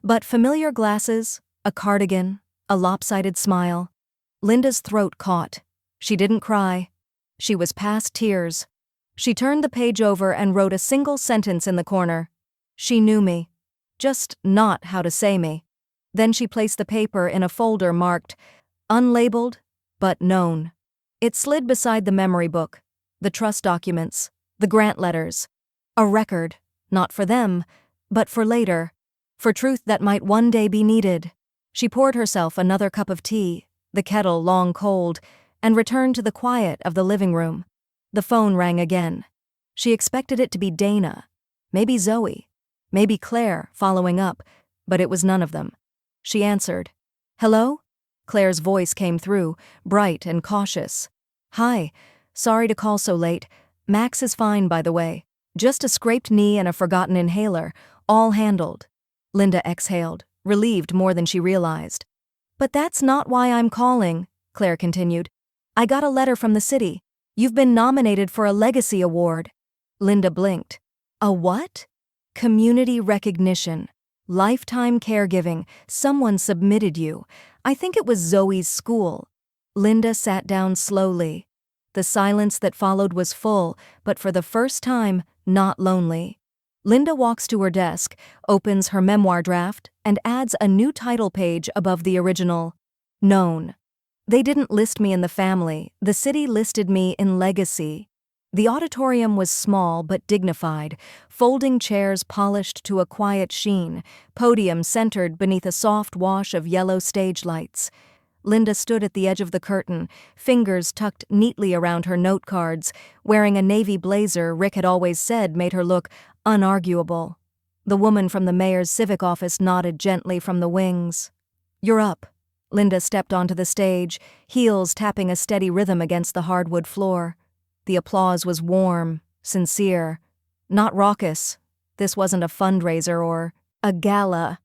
But familiar glasses, a cardigan, a lopsided smile. Linda's throat caught. She didn't cry. She was past tears. She turned the page over and wrote a single sentence in the corner. "She knew me. Just not how to say me." Then she placed the paper in a folder marked unlabeled, but known. It slid beside the memory book, the trust documents, the grant letters. A record, not for them, but for later, for truth that might one day be needed. She poured herself another cup of tea, the kettle long cold, and returned to the quiet of the living room. The phone rang again. She expected it to be Dana, maybe Zoe, maybe Claire following up, but it was none of them. She answered. "Hello?" Claire's voice came through, bright and cautious. "Hi. Sorry to call so late. Max is fine, by the way. Just a scraped knee and a forgotten inhaler, all handled." Linda exhaled, relieved more than she realized. "But that's not why I'm calling," Claire continued. "I got a letter from the city. You've been nominated for a legacy award." Linda blinked. "A what?" "Community recognition. Lifetime caregiving. Someone submitted you. I think it was Zoe's school." Linda sat down slowly. The silence that followed was full, but for the first time, not lonely. Linda walks to her desk, opens her memoir draft, and adds a new title page above the original. Known. "They didn't list me in the family. The city listed me in legacy." The auditorium was small but dignified, folding chairs polished to a quiet sheen, podium centered beneath a soft wash of yellow stage lights. Linda stood at the edge of the curtain, fingers tucked neatly around her note cards, wearing a navy blazer Rick had always said made her look unarguable. The woman from the mayor's civic office nodded gently from the wings. "You're up." Linda stepped onto the stage, heels tapping a steady rhythm against the hardwood floor. The applause was warm, sincere, not raucous. This wasn't a fundraiser or a gala.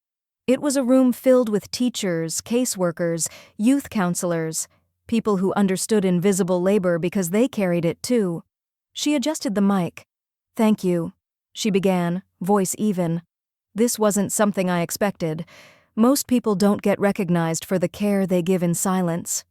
It was a room filled with teachers, caseworkers, youth counselors, people who understood invisible labor because they carried it too. She adjusted the mic. "Thank you," she began, voice even. "This wasn't something I expected. Most people don't get recognized for the care they give in silence."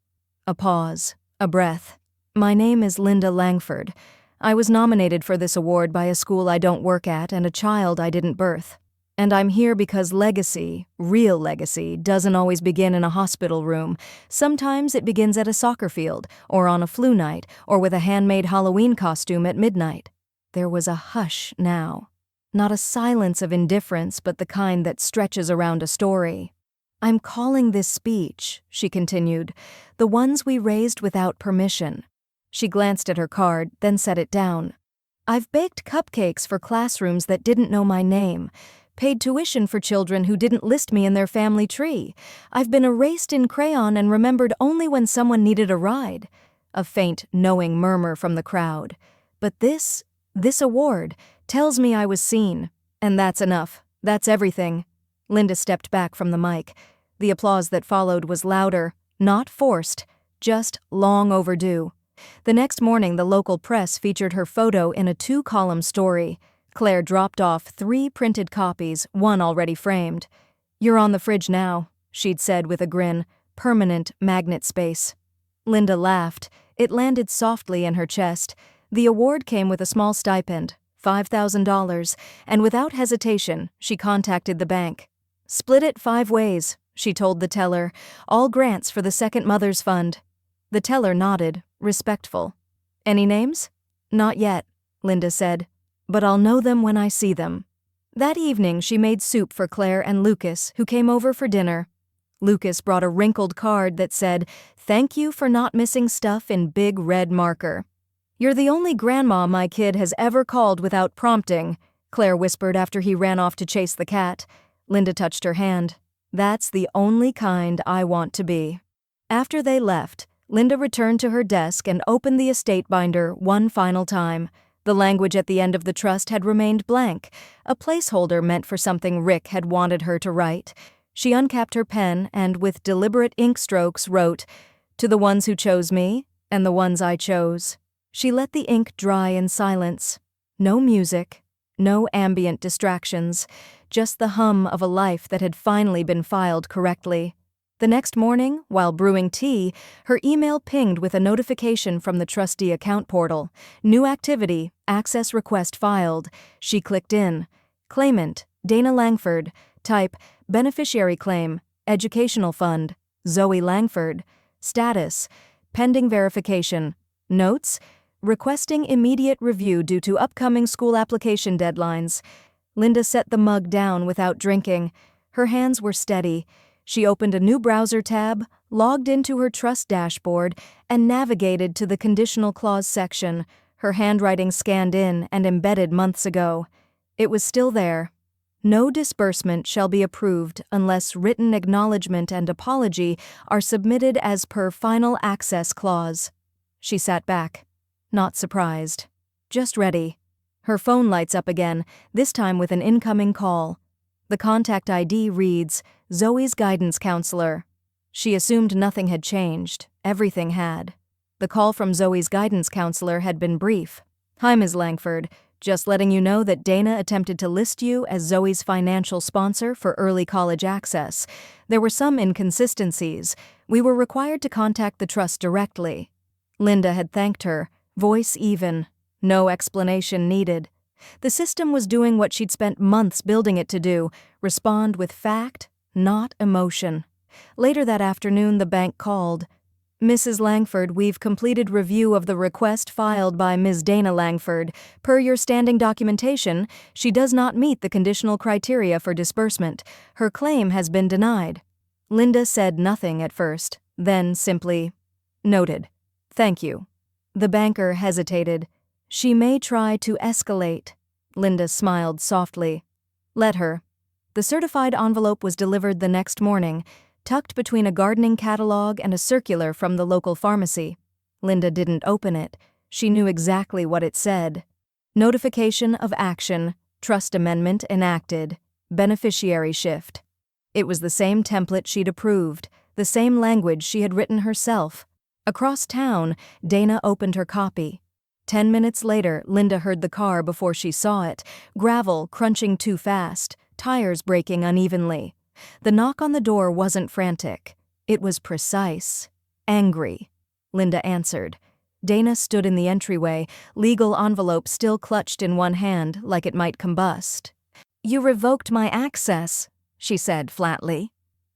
A pause, a breath. "My name is Linda Langford. I was nominated for this award by a school I don't work at and a child I didn't birth. And I'm here because legacy, real legacy, doesn't always begin in a hospital room. Sometimes it begins at a soccer field, or on a flu night, or with a handmade Halloween costume at midnight." There was a hush now. Not a silence of indifference, but the kind that stretches around a story. "I'm calling this speech," she continued, "the ones we raised without permission." She glanced at her card, then set it down. "I've baked cupcakes for classrooms that didn't know my name, paid tuition for children who didn't list me in their family tree. I've been erased in crayon and remembered only when someone needed a ride." A faint, knowing murmur from the crowd. "But this award tells me I was seen, and that's enough. That's everything." Linda stepped back from the mic. The applause that followed was louder, not forced, just long overdue. The next morning, the local press featured her photo in a 2-column story. Claire dropped off 3 printed copies, one already framed. "You're on the fridge now," she'd said with a grin, "permanent magnet space." Linda laughed. It landed softly in her chest. The award came with a small stipend, $5,000, and without hesitation, she contacted the bank. "Split it 5 ways," she told the teller, "all grants for the Second Mothers Fund." The teller nodded, respectful. "Any names?" "Not yet," Linda said, "but I'll know them when I see them." That evening she made soup for Claire and Lucas, who came over for dinner. Lucas brought a wrinkled card that said, "Thank you for not missing stuff," in big red marker. "You're the only grandma my kid has ever called without prompting," Claire whispered after he ran off to chase the cat. Linda touched her hand. "That's the only kind I want to be." After they left, Linda returned to her desk and opened the estate binder one final time. The language at the end of the trust had remained blank, a placeholder meant for something Rick had wanted her to write. She uncapped her pen and, with deliberate ink strokes, wrote, "To the ones who chose me, and the ones I chose." She let the ink dry in silence. No music, no ambient distractions, just the hum of a life that had finally been filed correctly. The next morning, while brewing tea, her email pinged with a notification from the trustee account portal. New activity, access request filed. She clicked in. Claimant, Dana Langford. Type, beneficiary claim, educational fund, Zoe Langford. Status, pending verification. Notes, requesting immediate review due to upcoming school application deadlines. Linda set the mug down without drinking. Her hands were steady. She opened a new browser tab, logged into her trust dashboard, and navigated to the conditional clause section, her handwriting scanned in and embedded months ago. It was still there. No disbursement shall be approved unless written acknowledgement and apology are submitted as per final access clause. She sat back, not surprised, just ready. Her phone lights up again, this time with an incoming call. The contact ID reads, Zoe's guidance counselor. She assumed nothing had changed. Everything had. The call from Zoe's guidance counselor had been brief. Hi, Ms. Langford. Just letting you know that Dana attempted to list you as Zoe's financial sponsor for early college access. There were some inconsistencies. We were required to contact the trust directly. Linda had thanked her, voice even. No explanation needed. The system was doing what she'd spent months building it to do, respond with fact, not emotion. Later that afternoon, the bank called. Mrs. Langford, we've completed review of the request filed by Ms. Dana Langford. Per your standing documentation, she does not meet the conditional criteria for disbursement. Her claim has been denied. Linda said nothing at first, then simply, noted. Thank you. The banker hesitated. She may try to escalate. Linda smiled softly. Let her. The certified envelope was delivered the next morning, tucked between a gardening catalog and a circular from the local pharmacy. Linda didn't open it. She knew exactly what it said. Notification of action, trust amendment enacted, beneficiary shift. It was the same template she'd approved, the same language she had written herself. Across town, Dana opened her copy. 10 minutes later, Linda heard the car before she saw it, gravel crunching too fast, tires braking unevenly. The knock on the door wasn't frantic. It was precise. Angry. Linda answered. Dana stood in the entryway, legal envelope still clutched in one hand like it might combust. You revoked my access, she said flatly.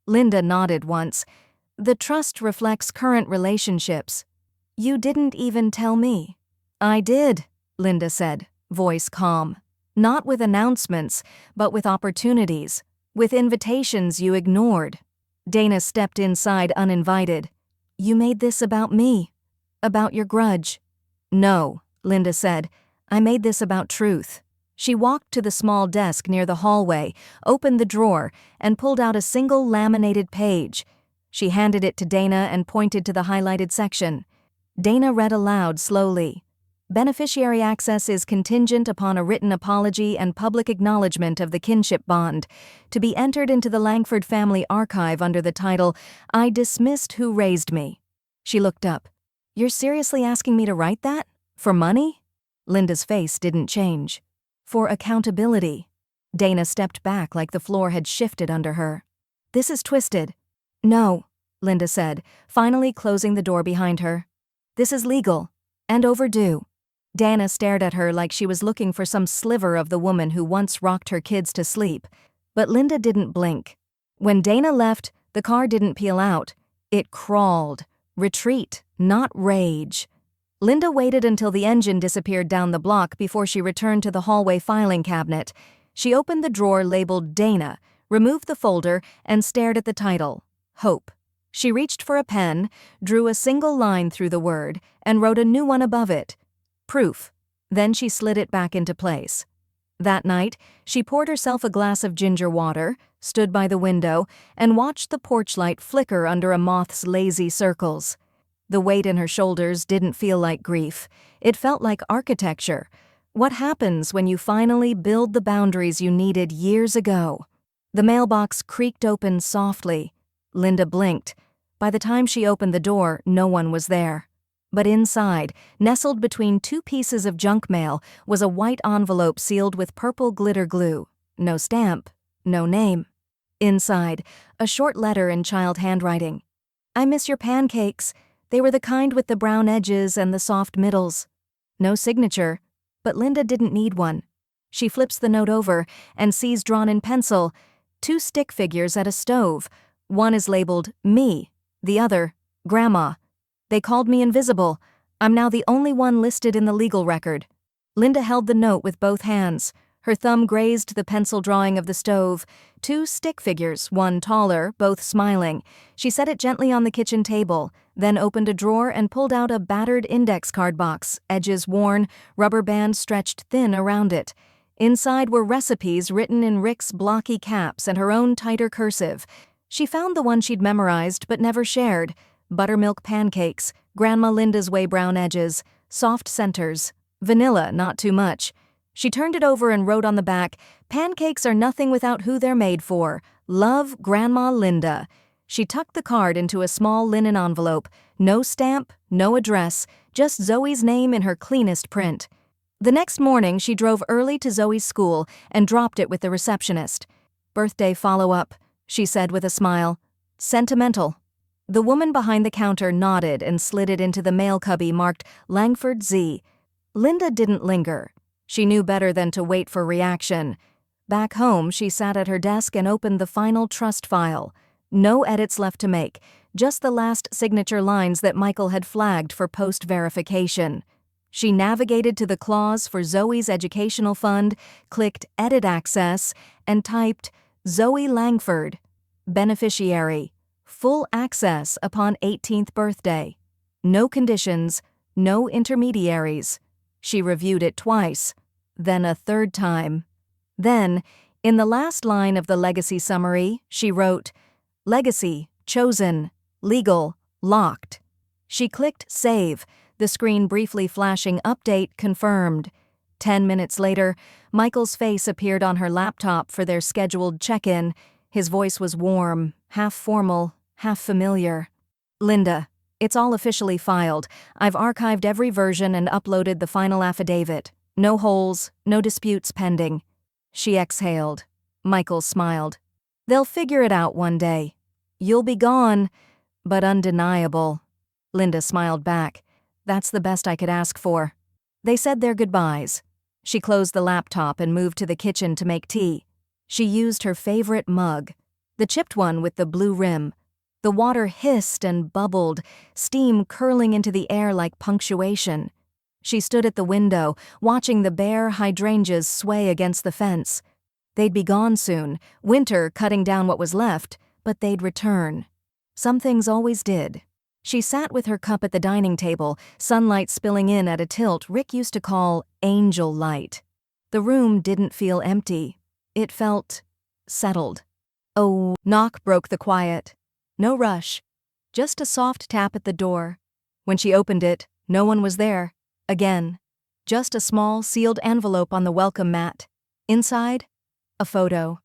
Linda nodded once. The trust reflects current relationships. You didn't even tell me. I did, Linda said, voice calm. Not with announcements, but with opportunities. With invitations you ignored. Dana stepped inside uninvited. You made this about me. About your grudge. No, Linda said. I made this about truth. She walked to the small desk near the hallway, opened the drawer, and pulled out a single laminated page. She handed it to Dana and pointed to the highlighted section. Dana read aloud slowly. Beneficiary access is contingent upon a written apology and public acknowledgement of the kinship bond, to be entered into the Langford family archive under the title, I dismissed who raised me. She looked up. You're seriously asking me to write that? For money? Linda's face didn't change. For accountability. Dana stepped back like the floor had shifted under her. This is twisted. No, Linda said, finally closing the door behind her. This is legal. And overdue. Dana stared at her like she was looking for some sliver of the woman who once rocked her kids to sleep. But Linda didn't blink. When Dana left, the car didn't peel out. It crawled. Retreat, not rage. Linda waited until the engine disappeared down the block before she returned to the hallway filing cabinet. She opened the drawer labeled Dana, removed the folder, and stared at the title, Hope. She reached for a pen, drew a single line through the word, and wrote a new one above it. Proof. Then she slid it back into place. That night, she poured herself a glass of ginger water, stood by the window, and watched the porch light flicker under a moth's lazy circles. The weight in her shoulders didn't feel like grief. It felt like architecture. What happens when you finally build the boundaries you needed years ago? The mailbox creaked open softly. Linda blinked. By the time she opened the door, no one was there. But inside, nestled between two pieces of junk mail, was a white envelope sealed with purple glitter glue. No stamp, no name. Inside, a short letter in child handwriting. I miss your pancakes. They were the kind with the brown edges and the soft middles. No signature, but Linda didn't need one. She flips the note over and sees drawn in pencil 2 stick figures at a stove. One is labeled me, the other, Grandma. They called me invisible. I'm now the only one listed in the legal record. Linda held the note with both hands. Her thumb grazed the pencil drawing of the stove. 2 stick figures, one taller, both smiling. She set it gently on the kitchen table, then opened a drawer and pulled out a battered index card box, edges worn, rubber band stretched thin around it. Inside were recipes written in Rick's blocky caps and her own tighter cursive. She found the one she'd memorized but never shared. Buttermilk pancakes, Grandma Linda's way brown edges, soft centers, vanilla, not too much. She turned it over and wrote on the back, "Pancakes are nothing without who they're made for. Love, Grandma Linda." She tucked the card into a small linen envelope. No stamp, no address, just Zoe's name in her cleanest print. The next morning, she drove early to Zoe's school and dropped it with the receptionist. "Birthday follow-up," she said with a smile. "Sentimental." The woman behind the counter nodded and slid it into the mail cubby marked Langford Z. Linda didn't linger. She knew better than to wait for reaction. Back home, she sat at her desk and opened the final trust file. No edits left to make, just the last signature lines that Michael had flagged for post-verification. She navigated to the clause for Zoe's educational fund, clicked Edit Access, and typed Zoe Langford, beneficiary, full access upon 18th birthday. No conditions, no intermediaries. She reviewed it twice, then a third time. Then, in the last line of the legacy summary, she wrote, "Legacy, chosen, legal, locked." She clicked Save, the screen briefly flashing Update confirmed. 10 minutes later, Michael's face appeared on her laptop for their scheduled check-in. His voice was warm, half formal, half familiar. "Linda, it's all officially filed. I've archived every version and uploaded the final affidavit. No holes, no disputes pending." She exhaled. Michael smiled. "They'll figure it out one day. You'll be gone, but undeniable." Linda smiled back. "That's the best I could ask for." They said their goodbyes. She closed the laptop and moved to the kitchen to make tea. She used her favorite mug, the chipped one with the blue rim. The water hissed and bubbled, steam curling into the air like punctuation. She stood at the window, watching the bare hydrangeas sway against the fence. They'd be gone soon, winter cutting down what was left, but they'd return. Some things always did. She sat with her cup at the dining table, sunlight spilling in at a tilt Rick used to call angel light. The room didn't feel empty. It felt settled. Oh, knock broke the quiet. No rush, just a soft tap at the door. When she opened it, no one was there. Again, just a small sealed envelope on the welcome mat. Inside, a photo.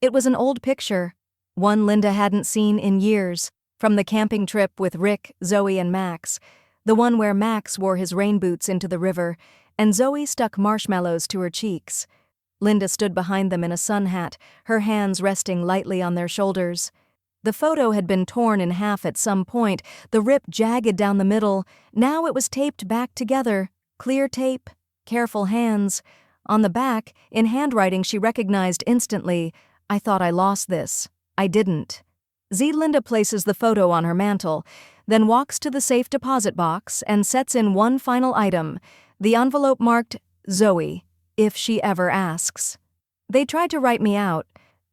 It was an old picture, one Linda hadn't seen in years, from the camping trip with Rick, Zoe, and Max, the one where Max wore his rain boots into the river, and Zoe stuck marshmallows to her cheeks. Linda stood behind them in a sun hat, her hands resting lightly on their shoulders. The photo had been torn in half at some point, the rip jagged down the middle. Now it was taped back together. Clear tape, careful hands. On the back, in handwriting she recognized instantly, "I thought I lost this. I didn't." Linda places the photo on her mantel, then walks to the safe deposit box and sets in one final item, the envelope marked Zoe, if she ever asks. "They tried to write me out,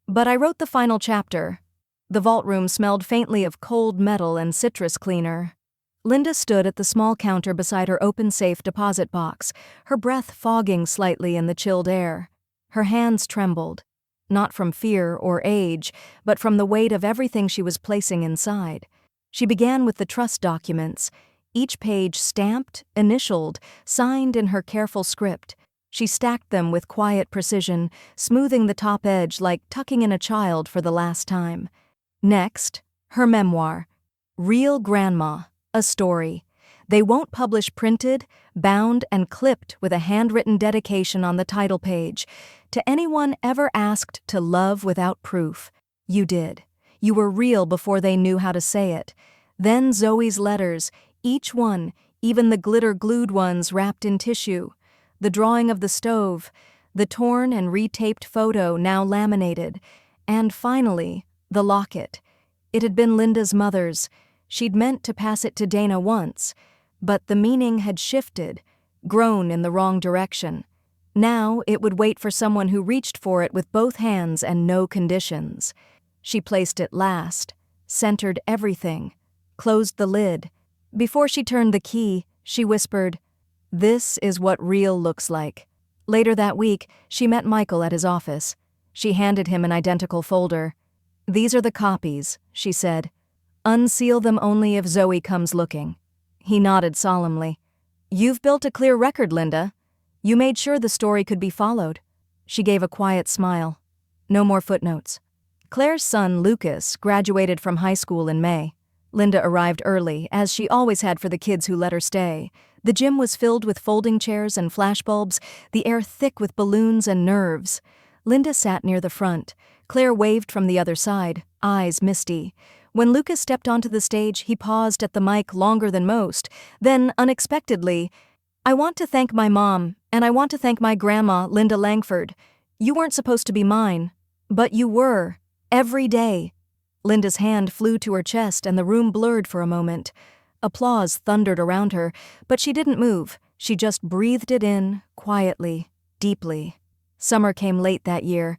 but I wrote the final chapter." The vault room smelled faintly of cold metal and citrus cleaner. Linda stood at the small counter beside her open safe deposit box, her breath fogging slightly in the chilled air. Her hands trembled, not from fear or age, but from the weight of everything she was placing inside. She began with the trust documents, each page stamped, initialed, signed in her careful script. She stacked them with quiet precision, smoothing the top edge like tucking in a child for the last time. Next, her memoir, Real Grandma, a story. They won't publish printed, bound, and clipped with a handwritten dedication on the title page. To anyone ever asked to love without proof, you did. You were real before they knew how to say it. Then Zoe's letters, each one, even the glitter-glued ones wrapped in tissue. The drawing of the stove, the torn and retaped photo now laminated, and finally, the locket. It had been Linda's mother's. She'd meant to pass it to Dana once, but the meaning had shifted, grown in the wrong direction. Now it would wait for someone who reached for it with both hands and no conditions. She placed it last, centered everything, closed the lid. Before she turned the key, she whispered, "This is what real looks like." Later that week, she met Michael at his office. She handed him an identical folder. "These are the copies," she said. "Unseal them only if Zoe comes looking." He nodded solemnly. "You've built a clear record, Linda. You made sure the story could be followed." She gave a quiet smile. No more footnotes. Claire's son, Lucas, graduated from high school in May. Linda arrived early, as she always had for the kids who let her stay. The gym was filled with folding chairs and flashbulbs, the air thick with balloons and nerves. Linda sat near the front. Claire waved from the other side, eyes misty. When Lucas stepped onto the stage, he paused at the mic longer than most. Then, unexpectedly, "I want to thank my mom, and I want to thank my grandma, Linda Langford. You weren't supposed to be mine, but you were, every day." Linda's hand flew to her chest and the room blurred for a moment. Applause thundered around her, but she didn't move. She just breathed it in, quietly, deeply. Summer came late that year.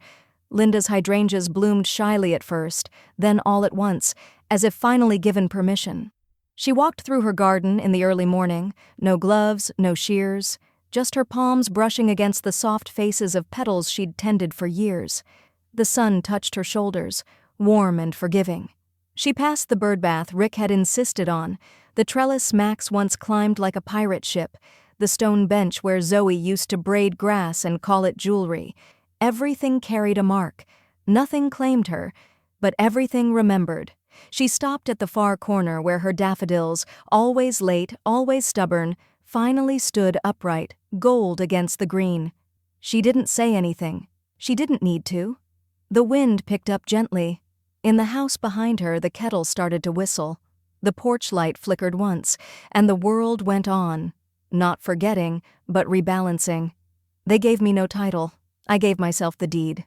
Linda's hydrangeas bloomed shyly at first, then all at once, as if finally given permission. She walked through her garden in the early morning, no gloves, no shears, just her palms brushing against the soft faces of petals she'd tended for years. The sun touched her shoulders, warm and forgiving. She passed the birdbath Rick had insisted on, the trellis Max once climbed like a pirate ship, the stone bench where Zoe used to braid grass and call it jewelry. Everything carried a mark. Nothing claimed her, but everything remembered. She stopped at the far corner where her daffodils, always late, always stubborn, finally stood upright, gold against the green. She didn't say anything. She didn't need to. The wind picked up gently. In the house behind her, the kettle started to whistle. The porch light flickered once, and the world went on. Not forgetting, but rebalancing. They gave me no title. I gave myself the deed.